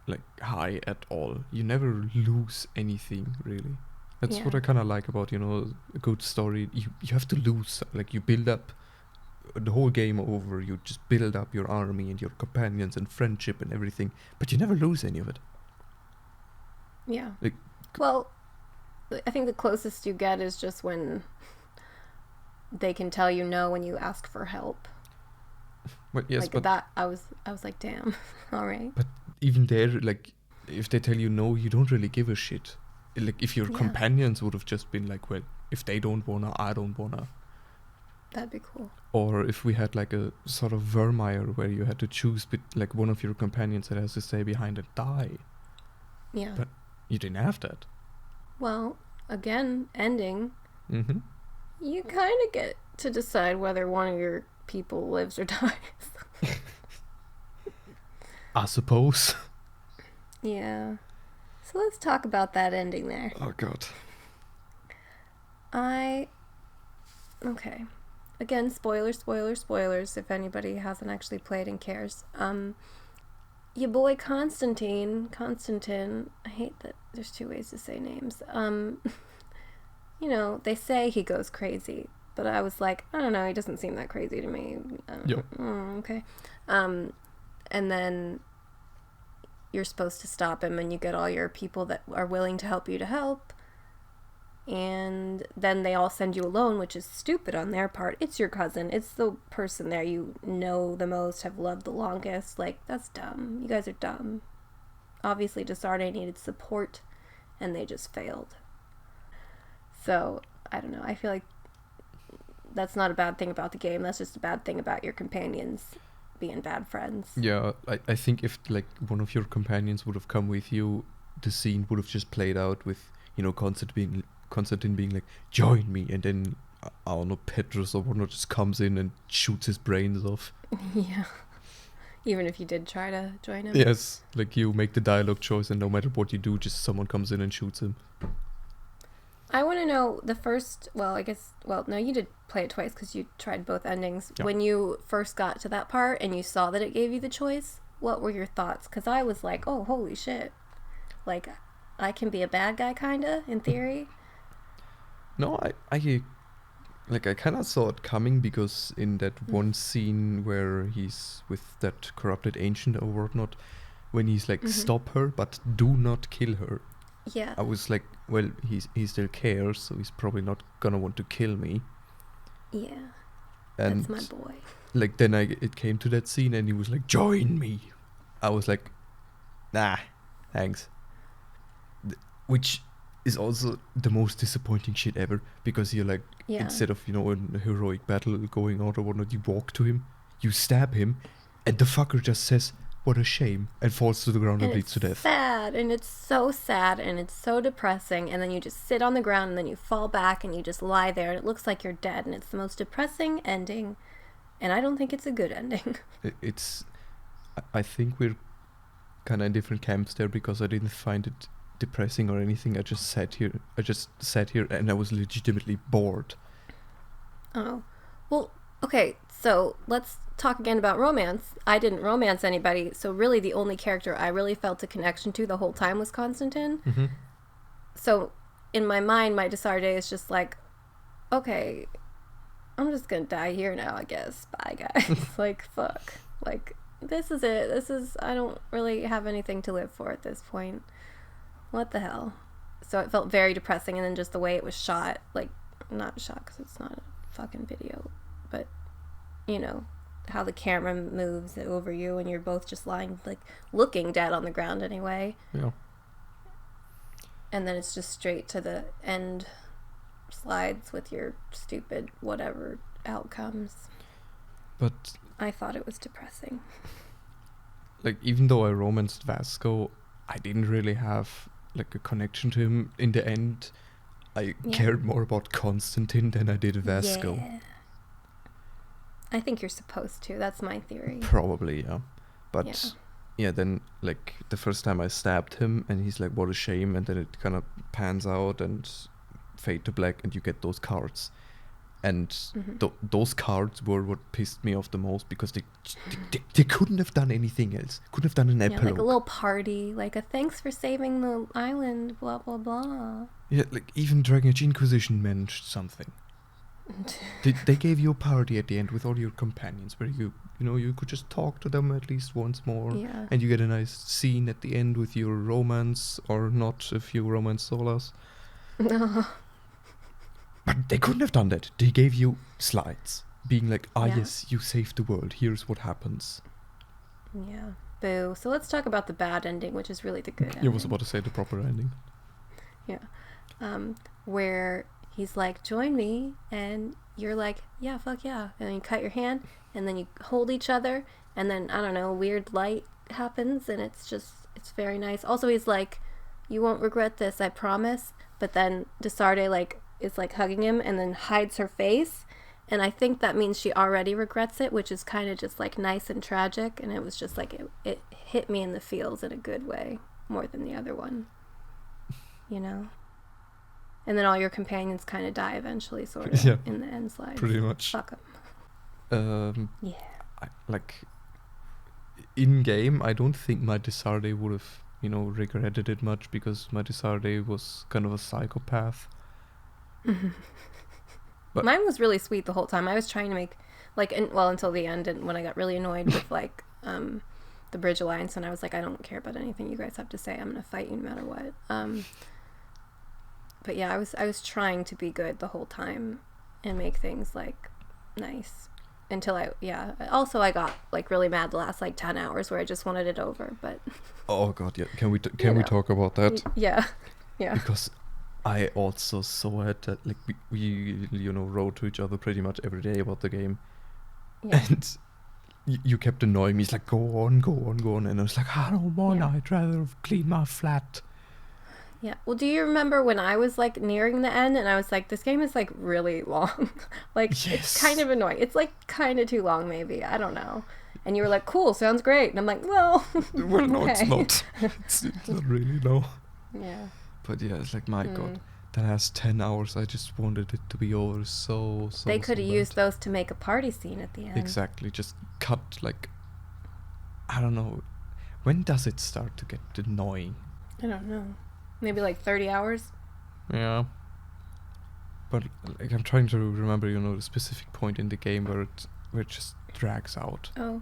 like, high at all. You never lose anything, really. That's what I kind of like about, a good story. You have to lose. Like, you build up the whole game over. You just build up your army and your companions and friendship and everything. But you never lose any of it. Yeah. Like, well, I think the closest you get is just when they can tell you no when you ask for help. Well, yes, like but that, I was like, damn, all right. But even there, like, if they tell you no, you don't really give a shit. Like, if your companions would have just been like, well, if they don't wanna, I don't wanna. That'd be cool. Or if we had like a sort of Vermeer where you had to choose like one of your companions that has to stay behind and die. Yeah. But you didn't have that. Well, again, ending. Mm-hmm. You kind of get to decide whether one of your people lives or dies. I suppose. Yeah. So let's talk about that ending there. Oh, God. Okay. Again, spoilers, if anybody hasn't actually played and cares. Your boy Constantine, I hate that there's two ways to say names. They say he goes crazy, but I was like, I don't know, he doesn't seem that crazy to me. Yep. Okay. And then you're supposed to stop him, and you get all your people that are willing to help you to help. And then they all send you alone, which is stupid on their part. It's your cousin. It's the person there you know the most, have loved the longest. Like, that's dumb. You guys are dumb. Obviously, Desarde needed support, and they just failed. So, I don't know. I feel like that's not a bad thing about the game. That's just a bad thing about your companions being bad friends. Yeah, I think if, like, one of your companions would have come with you, the scene would have just played out with, Constantine being like, join me, and then I don't know, Petrus or whatnot just comes in and shoots his brains off. Yeah. Even if you did try to join him. Yes, like you make the dialogue choice, and no matter what you do, just someone comes in and shoots him. I want to know the first, no, you did play it twice because you tried both endings. Yep. When you first got to that part and you saw that it gave you the choice, what were your thoughts? Because I was like, oh, holy shit. Like, I can be a bad guy, kinda, in theory. No, I kind of saw it coming because in that one scene where he's with that corrupted ancient or whatnot, when he's like, stop her, but do not kill her. Yeah. I was like, well, he still cares, so he's probably not gonna want to kill me. Yeah. And that's my boy. like then it came to that scene and he was like, join me. I was like, nah, thanks. Which is also the most disappointing shit ever, because you're like, instead of, a heroic battle going out or whatnot, you walk to him, you stab him, and the fucker just says, what a shame, and falls to the ground and bleeds to death. Sad, and it's so sad, and it's so depressing, and then you just sit on the ground, and then you fall back, and you just lie there, and it looks like you're dead, and it's the most depressing ending, and I don't think it's a good ending. I think we're kind of in different camps there, because I didn't find it depressing or anything. I just sat here and I was legitimately bored. Oh, well, okay, so let's talk again about romance. I didn't romance anybody, so really the only character I really felt a connection to the whole time was Constantine. Mm-hmm. So in my mind, my Desarde is just like, okay, I'm just gonna die here now, I guess. Bye, guys. Like, fuck. Like, this is it. I don't really have anything to live for at this point. What the hell? So it felt very depressing, and then just the way it was shot, like, not shot because it's not a fucking video, but, how the camera moves over you and you're both just lying, like, looking dead on the ground anyway. Yeah. And then it's just straight to the end slides with your stupid whatever outcomes. But I thought it was depressing. Like, even though I romanced Vasco, I didn't really have like a connection to him in the end. I cared more about Constantine than I did Vasco. Yeah. I think you're supposed to. That's my theory. Probably, yeah. But then like the first time I stabbed him and he's like, what a shame, and then it kind of pans out and fade to black and you get those cards. And those cards were what pissed me off the most, because they couldn't have done anything else. Couldn't have done an epilogue. Like a little party, like a thanks for saving the island, blah, blah, blah. Yeah, like even Dragon Age Inquisition managed something. they gave you a party at the end with all your companions where you could just talk to them at least once more. Yeah. And you get a nice scene at the end with your romance, or not, a few romance solas. No. But they couldn't have done that. They gave you slides, being like, yes, you saved the world. Here's what happens. Yeah. Boo. So let's talk about the bad ending, which is really the good ending. I was about to say the proper ending. Yeah. Where he's like, join me, and you're like, yeah, fuck yeah. And then you cut your hand, and then you hold each other, and then, I don't know, weird light happens, and it's very nice. Also, he's like, you won't regret this, I promise. But then Desarde, is like hugging him and then hides her face, and I think that means she already regrets it, which is kind of just like nice and tragic, and it was just like it hit me in the feels in a good way more than the other one, and then all your companions kind of die eventually, sort of, in the end slide. Pretty much. Fuck them. In game, I don't think my Desarde would have regretted it much, because my Desarde was kind of a psychopath. But mine was really sweet the whole time. I was trying to make until the end, and when I got really annoyed with the Bridge Alliance, and I was like, I don't care about anything you guys have to say. I'm gonna fight you no matter what. But yeah, I was trying to be good the whole time and make things nice until I got really mad the last 10 hours where I just wanted it over. But oh god, yeah. Can we talk about that? Yeah. Because I also saw it that we wrote to each other pretty much every day about the game, and you kept annoying me. It's like, go on, and I was like, I don't want. I'd rather clean my flat. Yeah. Well, do you remember when I was nearing the end and I was like, this game is really long, yes. It's kind of annoying. It's kind of too long, maybe. I don't know. And you were like, cool, sounds great, and I'm like, well, no, okay. It's not. It's not really, no. Yeah. But yeah, it's like, my god, the last 10 hours, I just wanted it to be over so They could have used those to make a party scene at the end. Exactly, just cut, I don't know, when does it start to get annoying? I don't know. Maybe like 30 hours. Yeah. But like I'm trying to remember, the specific point in the game where it just drags out. Oh.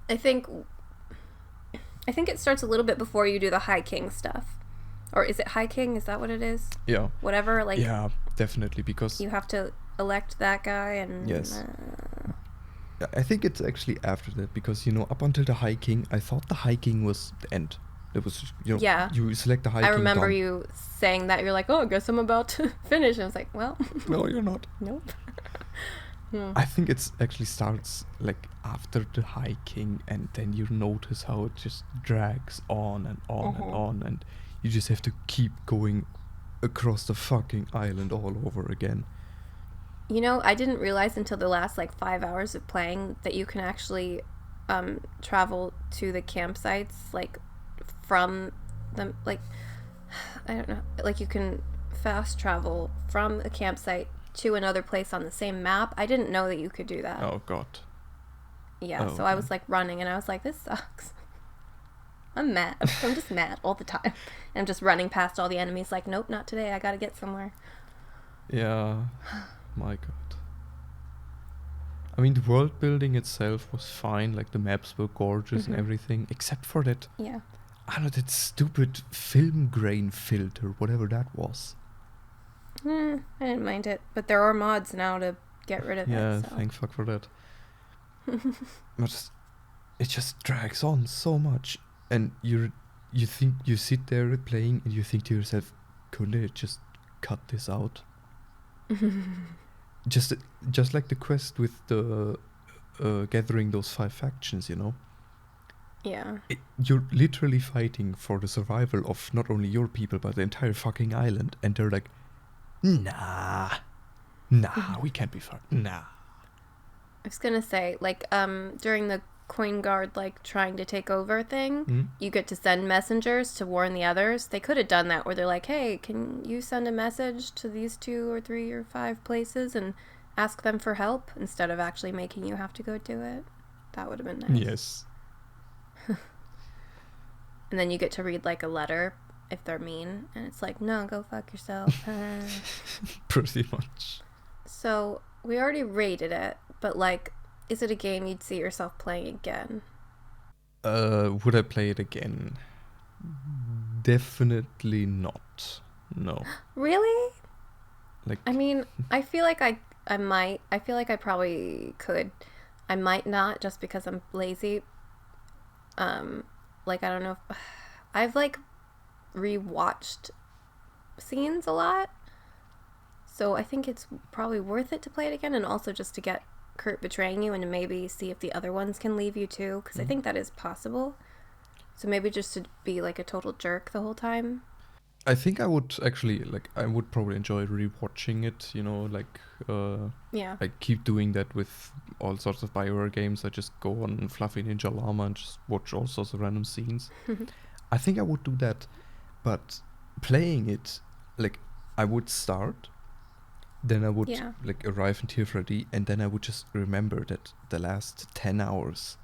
I think it starts a little bit before you do the hiking stuff. Or is it hiking? Is that what it is? Yeah. Whatever, like... Yeah, definitely, because... You have to elect that guy and... Yes. I think it's actually after that, because, up until the hiking, I thought the hiking was the end. It was, Yeah. You select the hiking, I remember done. you saying that. You're like, oh, I guess I'm about to finish. And I was like, well... No, you're not. Nope. I think it actually starts, like, after the hiking, and then you notice how it just drags on and on and on, and you just have to keep going across the fucking island all over again. I didn't realize until the last, 5 hours of playing that you can actually travel to the campsites, from them, I don't know, you can fast travel from a campsite to another place on the same map. I didn't know that you could do that. Oh, God. Yeah, so I was, running, and I was like, this sucks. I'm mad. I'm just mad all the time. And I'm just running past all the enemies like, nope, not today. I gotta get somewhere. Yeah. My God. I mean, the world building itself was fine. Like, the maps were gorgeous and everything. Except for that... Yeah. I don't know, that stupid film grain filter, whatever that was. I didn't mind it. But there are mods now to get rid of it. Yeah, So. thank fuck for that. But it just drags on so much. And you think, you sit there playing and you think to yourself, couldn't they just cut this out? just like the quest with the gathering those 5 factions, Yeah. You're literally fighting for the survival of not only your people but the entire fucking island, and they're like, nah, we can't be fucked. Nah. I was gonna say, during the Coin Guard, trying to take over thing, you get to send messengers to warn the others. They could have done that where they're like, hey, can you send a message to these 2 or 3 or 5 places and ask them for help instead of actually making you have to go do it. That would have been nice. Yes. And then you get to read a letter if they're mean, and it's like, no, go fuck yourself. Pretty much. So we already rated it, but is it a game you'd see yourself playing again? Would I play it again? Definitely not. No. Really? Like, I mean, I feel like I might. I feel like I probably could. I might not, just because I'm lazy. I don't know if... I've, rewatched scenes a lot. So I think it's probably worth it to play it again, and also just to get Kurt betraying you and to maybe see if the other ones can leave you too, because I think that is possible. So maybe just to be a total jerk the whole time. I think I would actually, I would probably enjoy rewatching it, Yeah. I keep doing that with all sorts of BioWare games. I just go on Fluffy Ninja Llama and just watch all sorts of random scenes. I think I would do that, but playing it, I would start, then I would, arrive in Tier 3, and then I would just remember that the last 10 hours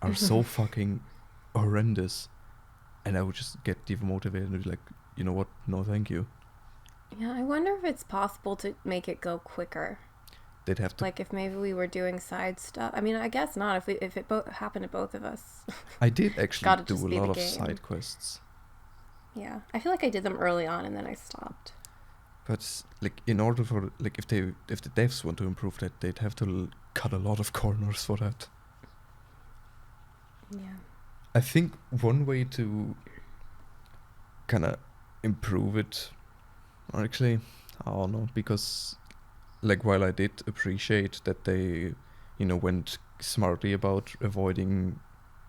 are so fucking horrendous, and I would just get demotivated and be like, you know what, no thank you. Yeah, I wonder if it's possible to make it go quicker. They'd have to... if maybe we were doing side stuff. I mean, I guess not, if it happened to both of us. I did actually do a lot of game. side quests. Yeah, I feel like I did them early on and then I stopped. But, in order for... if the devs want to improve that, they'd have to cut a lot of corners for that. Yeah. I think one way to kind of improve it, or actually, I don't know, because while I did appreciate that they, went smartly about avoiding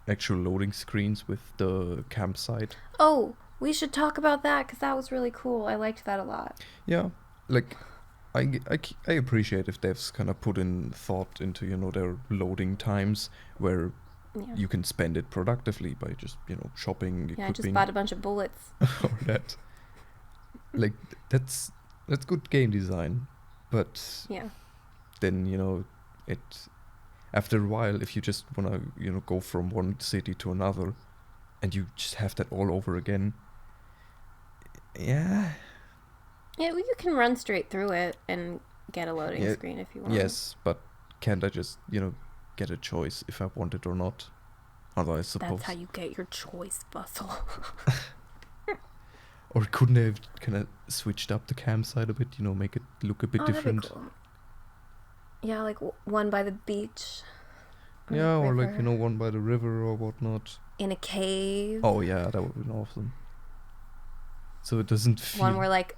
actual loading screens with the campsite. Oh, we should talk about that, because that was really cool. I liked that a lot. Yeah, I appreciate if devs kind of put in thought into, their loading times where you can spend it productively by just, shopping, equipping. Yeah, I just bought a bunch of bullets. Or that. That's good game design. But then, it... After a while, if you just want to, go from one city to another, and you just have that all over again, Yeah. Yeah, well, you can run straight through it and get a loading Yeah, screen if you want. yes, but can't I just, get a choice if I want it or not? Although I suppose. That's how you get your choice, Bustle. Or couldn't they have kind of switched up the campsite a bit, make it look a bit different? That'd be cool. Yeah, like one by the beach. Yeah, or like, one by the river or whatnot. In a cave. Oh, yeah, that would be awesome. So it doesn't feel... One where, like,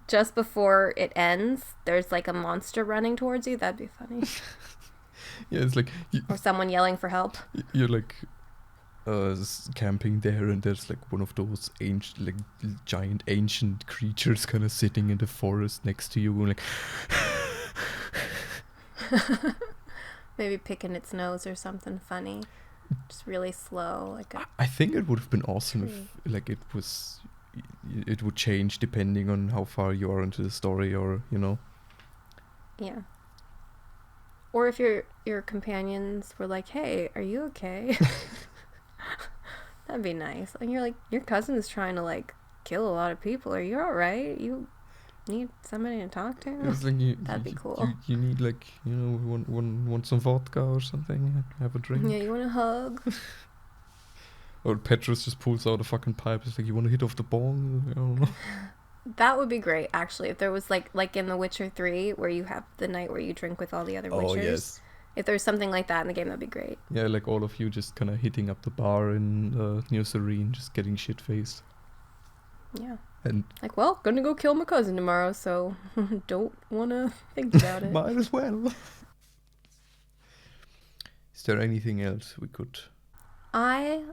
just before it ends, there's, like, a monster running towards you. That'd be funny. Yeah, it's like... Or someone yelling for help. You're, like, camping there, and there's, like, one of those giant ancient creatures kind of sitting in the forest next to you, and, like... Maybe picking its nose or something funny. Just really slow. I think it would have been awesome if, like, it would change depending on how far you are into the story, or, Yeah. Or if your companions were like, hey, are you okay? That'd be nice. And you're like, your cousin is trying to, like, kill a lot of people. Are you alright? You need somebody to talk to? It's like That'd be cool. You need, like, want some vodka or something, have a drink. Yeah, you want a hug? Or Petrus just pulls out a fucking pipe. It's like, you want to hit off the bong? I don't know. That would be great, actually. If there was, like in The Witcher 3, where you have the night where you drink with all the other Witchers. Oh, yes. If there's something like that in the game, that'd be great. Yeah, like all of you just kind of hitting up the bar in New Serene, just getting shit-faced. Yeah. And like, well, gonna go kill my cousin tomorrow, so don't wanna think about it. Might as well. Is there anything else we could... I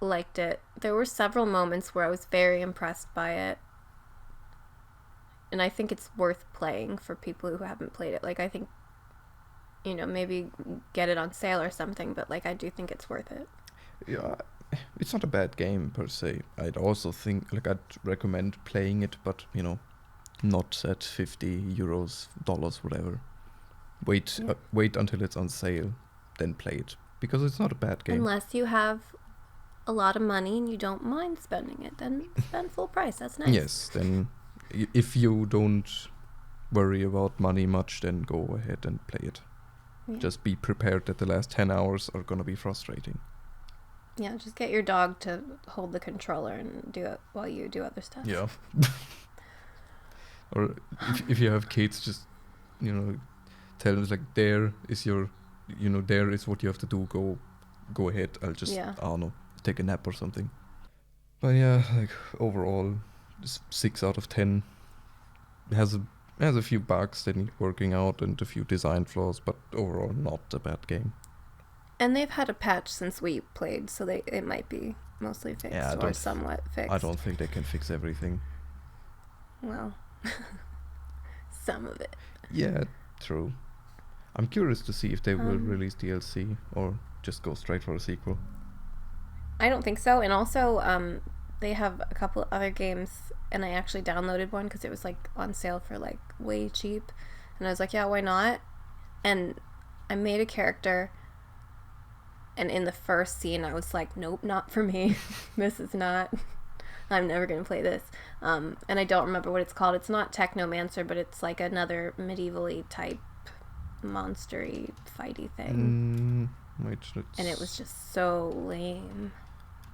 liked it. There were several moments where I was very impressed by it. And I think it's worth playing for people who haven't played it. Like, I think, maybe get it on sale or something, but, like, I do think it's worth it. Yeah, it's not a bad game per se. I'd also think, like, I'd recommend playing it, but, not at €50, dollars, whatever. Wait until it's on sale, then play it. Because it's not a bad game. Unless you have a lot of money and you don't mind spending it, then spend full price. That's nice. Yes, then if you don't worry about money much, then go ahead and play it. Yeah. Just be prepared that the last 10 hours are gonna be frustrating. Yeah, just get your dog to hold the controller and do it while you do other stuff. Yeah. Or if you have kids, just, tell them, like, there is your, there is what you have to do. Go ahead. I'll just, I don't know, take a nap or something. But yeah, like, overall, 6 out of 10. It has a few bugs that need working out and a few design flaws, but overall not a bad game. And they've had a patch since we played, so it might be mostly fixed or somewhat fixed. I don't think they can fix everything. Well, some of it. Yeah, true. I'm curious to see if they will release DLC or just go straight for a sequel. I don't think so. And also, they have a couple other games, and I actually downloaded one because it was, like, on sale for, like, way cheap. And I was like, yeah, why not? And I made a character, and in the first scene I was like, nope, not for me. This is not... I'm never going to play this. And I don't remember what it's called. It's not Technomancer, but it's, like, another medieval-y type monster-y fighty thing. And it was just so lame.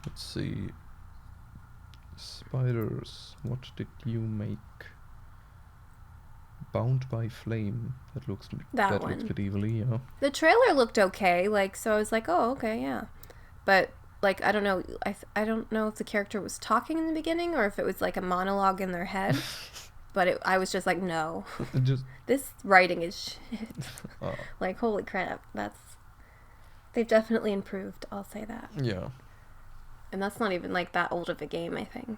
Let's see. Spiders. What did you make? Bound by Flame. That looks medieval-y, yeah. The trailer looked okay, like, so I was like, oh, okay, yeah. But, like, I don't know. I don't know if the character was talking in the beginning or if it was, like, a monologue in their head. But I was just like, no. This writing is shit. Oh. Like, holy crap. They've definitely improved, I'll say that. Yeah. And that's not even, like, that old of a game, I think.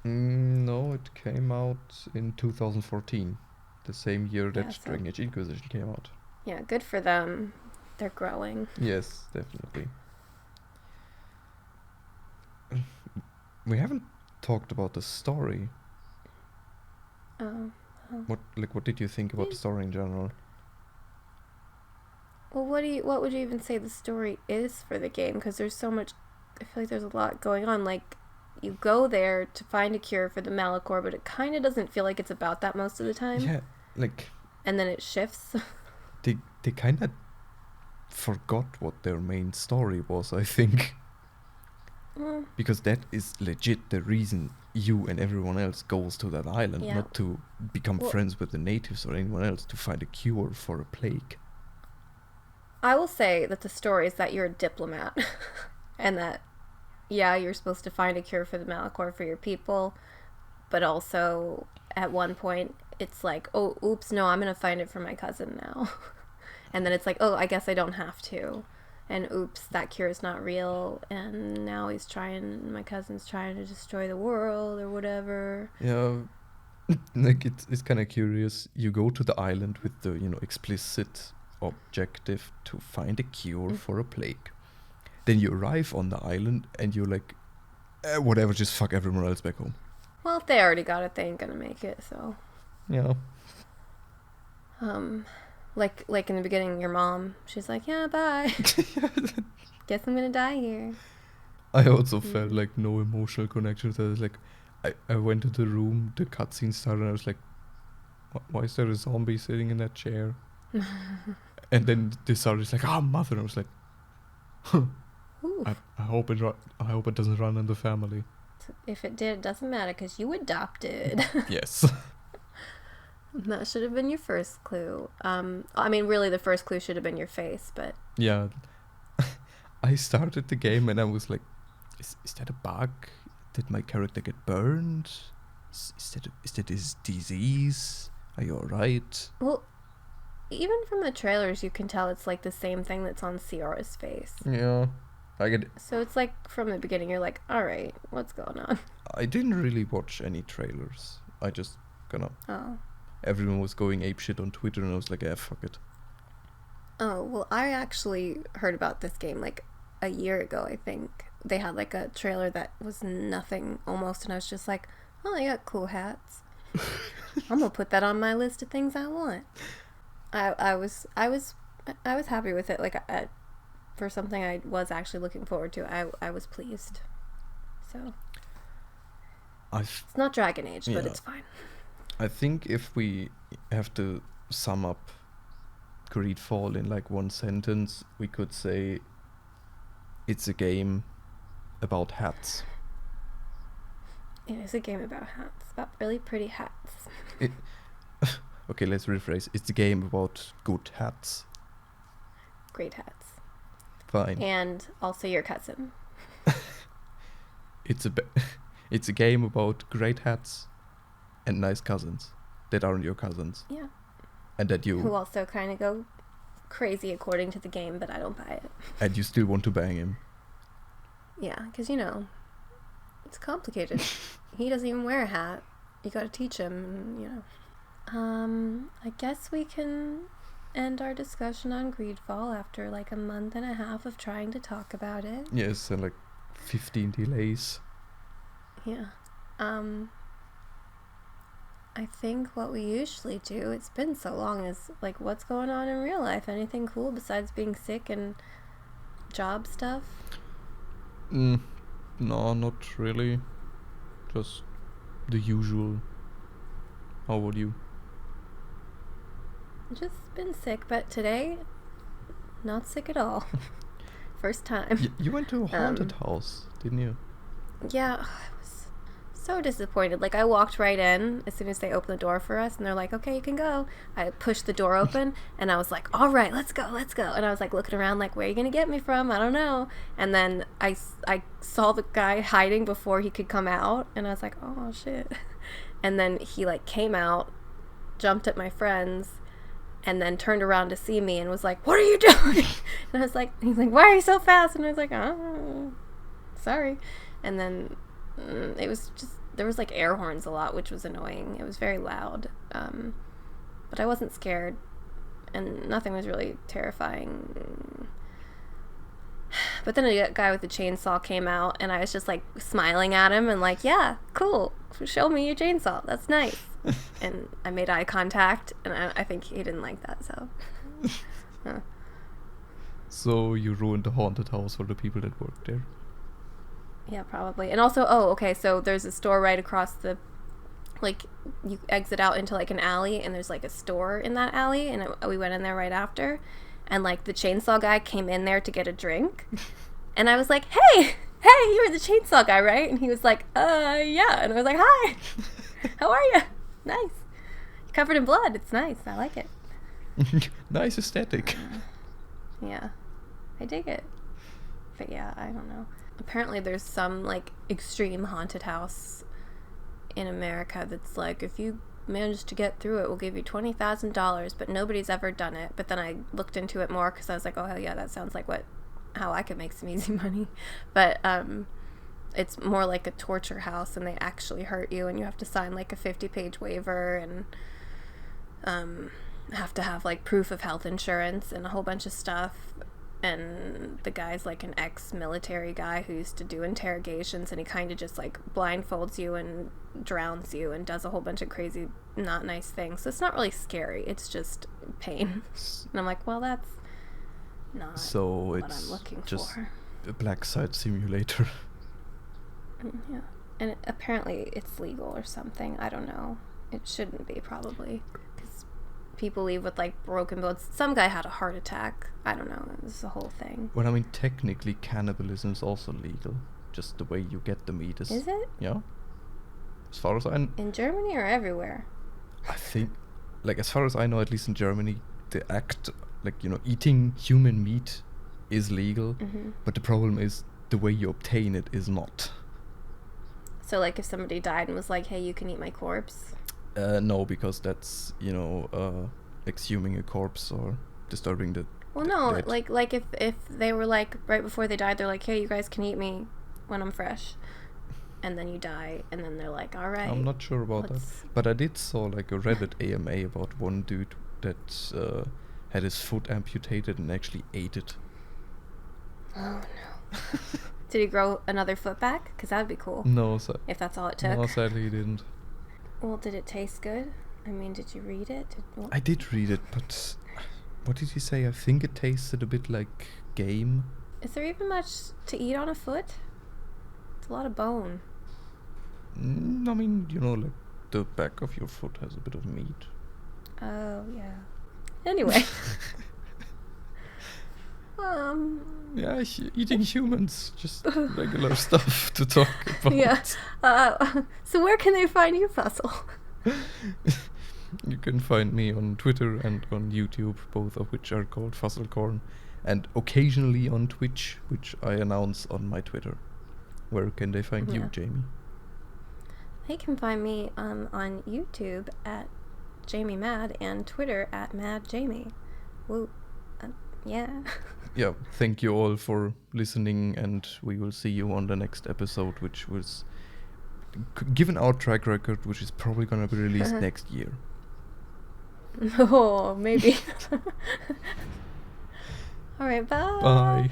No, it came out in 2014. The same year that Dragon Age Inquisition came out. Yeah, good for them. They're growing. Yes, definitely. We haven't talked about the story. Oh. What did you think about the story in general? Well, what would you even say the story is for the game? Because there's so much... I feel like there's a lot going on. Like, you go there to find a cure for the Malachor, but it kind of doesn't feel like it's about that most of the time. Yeah, like... And then it shifts. They kind of forgot what their main story was, I think. Because that is legit the reason you and everyone else goes to that island, not to become friends with the natives or anyone else, to find a cure for a plague. I will say that the story is that you're a diplomat and that, yeah, you're supposed to find a cure for the Malachor for your people, but also at one point it's like, oh, oops, no, I'm going to find it for my cousin now. And then it's like, oh, I guess I don't have to. And oops, that cure is not real. And now my cousin's trying to destroy the world or whatever. Yeah, like it's kind of curious. You go to the island with the, explicit objective to find a cure for a plague. Then you arrive on the island and you're like, whatever, just fuck everyone else back home. Well, if they already got it, they ain't gonna make it, so. Yeah. Like in the beginning, your mom, she's like, yeah, bye. Guess I'm gonna die here. I also felt like no emotional connection. So I was like, I went to the room, the cutscene started, and I was like, why is there a zombie sitting in that chair? And then they started like, mother. And I was like, I hope it doesn't run in the family. If it did, it doesn't matter because you adopted. Yes. That should have been your first clue. I mean, really, the first clue should have been your face, but... Yeah. I started the game and I was like, is that a bug? Did my character get burned? Is that his disease? Are you alright? Well, even from the trailers, you can tell it's like the same thing that's on Ciara's face. Yeah. So it's like, from the beginning, you're like, alright, what's going on? I didn't really watch any trailers. I just everyone was going apeshit on Twitter and I was like, fuck it. Oh, well, I actually heard about this game like a year ago, I think. They had like a trailer that was nothing almost, and I was just like, oh, they got cool hats. I'm gonna put that on my list of things I want. I was happy with it. Like, for something I was actually looking forward to, I was pleased. So it's not Dragon Age, but it's fine. I think if we have to sum up GreedFall in like one sentence, we could say it's a game about hats. It is a game about hats, about really pretty hats. Okay, let's rephrase. It's a game about good hats. Great hats. Fine. And also your cousin. It's a game about great hats and nice cousins that aren't your cousins. Yeah. And that you... Who also kind of go crazy according to the game, but I don't buy it. And you still want to bang him. Yeah, because, it's complicated. He doesn't even wear a hat. You gotta teach him, I guess we can end our discussion on GreedFall after like a month and a half of trying to talk about it. Yes, and like 15 delays. Yeah. I think what we usually do, it's been so long, is like, what's going on in real life? Anything cool besides being sick and job stuff? No, not really. Just the usual. How about you? Just been sick, but today, not sick at all. First time. You went to a haunted house, didn't you? Yeah, I was so disappointed. Like, I walked right in as soon as they opened the door for us, and they're like, okay, you can go. I pushed the door open, and I was like, all right, let's go. And I was like looking around like, where are you going to get me from? I don't know. And then I saw the guy hiding before he could come out, and I was like, oh, shit. And then he like came out, jumped at my friends, and then turned around to see me and was like, what are you doing? And I was like, he's like, why are you so fast? And I was like, oh, sorry. And then it was just, there was like air horns a lot, which was annoying. It was very loud. But I wasn't scared, and nothing was really terrifying. But then a guy with a chainsaw came out, and I was just like smiling at him and like, yeah, cool, show me your chainsaw, that's nice. And I made eye contact, and I think he didn't like that, so. So you ruined the haunted house for the people that worked there. Yeah, probably. And also, okay, so there's a store right across the, like, you exit out into, like, an alley, and there's, like, a store in that alley, and we went in there right after, and, like, the chainsaw guy came in there to get a drink, and I was like, hey, you were the chainsaw guy, right? And he was like, yeah, and I was like, hi, how are you? Nice. Covered in blood. It's nice. I like it. Nice aesthetic. Yeah, I dig it. But yeah, I don't know. Apparently there's some, like, extreme haunted house in America that's like, if you manage to get through it, we'll give you $20,000, but nobody's ever done it. But then I looked into it more because I was like, oh, hell yeah, that sounds like how I could make some easy money. But it's more like a torture house, and they actually hurt you, and you have to sign, like, a 50-page waiver, and have to have, like, proof of health insurance and a whole bunch of stuff. And the guy's, like, an ex-military guy who used to do interrogations, and he kind of just, like, blindfolds you and drowns you and does a whole bunch of crazy, not nice things. So it's not really scary. It's just pain. And I'm like, well, that's not what I'm looking just for. A black site simulator. Yeah. And apparently it's legal or something. I don't know. It shouldn't be, probably. Because people leave with, like, broken bones. Some guy had a heart attack. I don't know. This is a whole thing. Well, I mean, technically cannibalism is also legal. Just the way you get the meat is... Is it? Yeah. As far as I... In Germany or everywhere? I think, like, as far as I know, at least in Germany, the act, like, you know, eating human meat is legal. Mm-hmm. But the problem is the way you obtain it is not. So, like, if somebody died and was like, hey, you can eat my corpse? No, because that's, you know, exhuming a corpse or disturbing the... Well, no, dead. like if they were, like, right before they died, they're like, hey, you guys can eat me when I'm fresh. And then you die, and then they're like, all right. I'm not sure about that. But I did saw, like, a Reddit AMA about one dude that had his foot amputated and actually ate it. Oh, no. Did he grow another foot back? Because that would be cool. No, if that's all it took. No, sadly he didn't. Well, did it taste good? I mean, did you read it? I did read it, but what did he say? I think it tasted a bit like game. Is there even much to eat on a foot? It's a lot of bone. I mean, you know, like, the back of your foot has a bit of meat. Oh, yeah. Anyway. Yeah, eating humans, just regular stuff to talk about. Yeah. So where can they find you, Fussel? You can find me on Twitter and on YouTube, both of which are called Fusselkorn, and occasionally on Twitch, which I announce on my Twitter. Where can they find you, Jamie? They can find me on YouTube at Jaime Madd and Twitter at MaddJamie. Woo. Yeah. Yeah, thank you all for listening, and we will see you on the next episode, which was, given our track record, which is probably going to be released next year. Oh, maybe. All right, bye. Bye.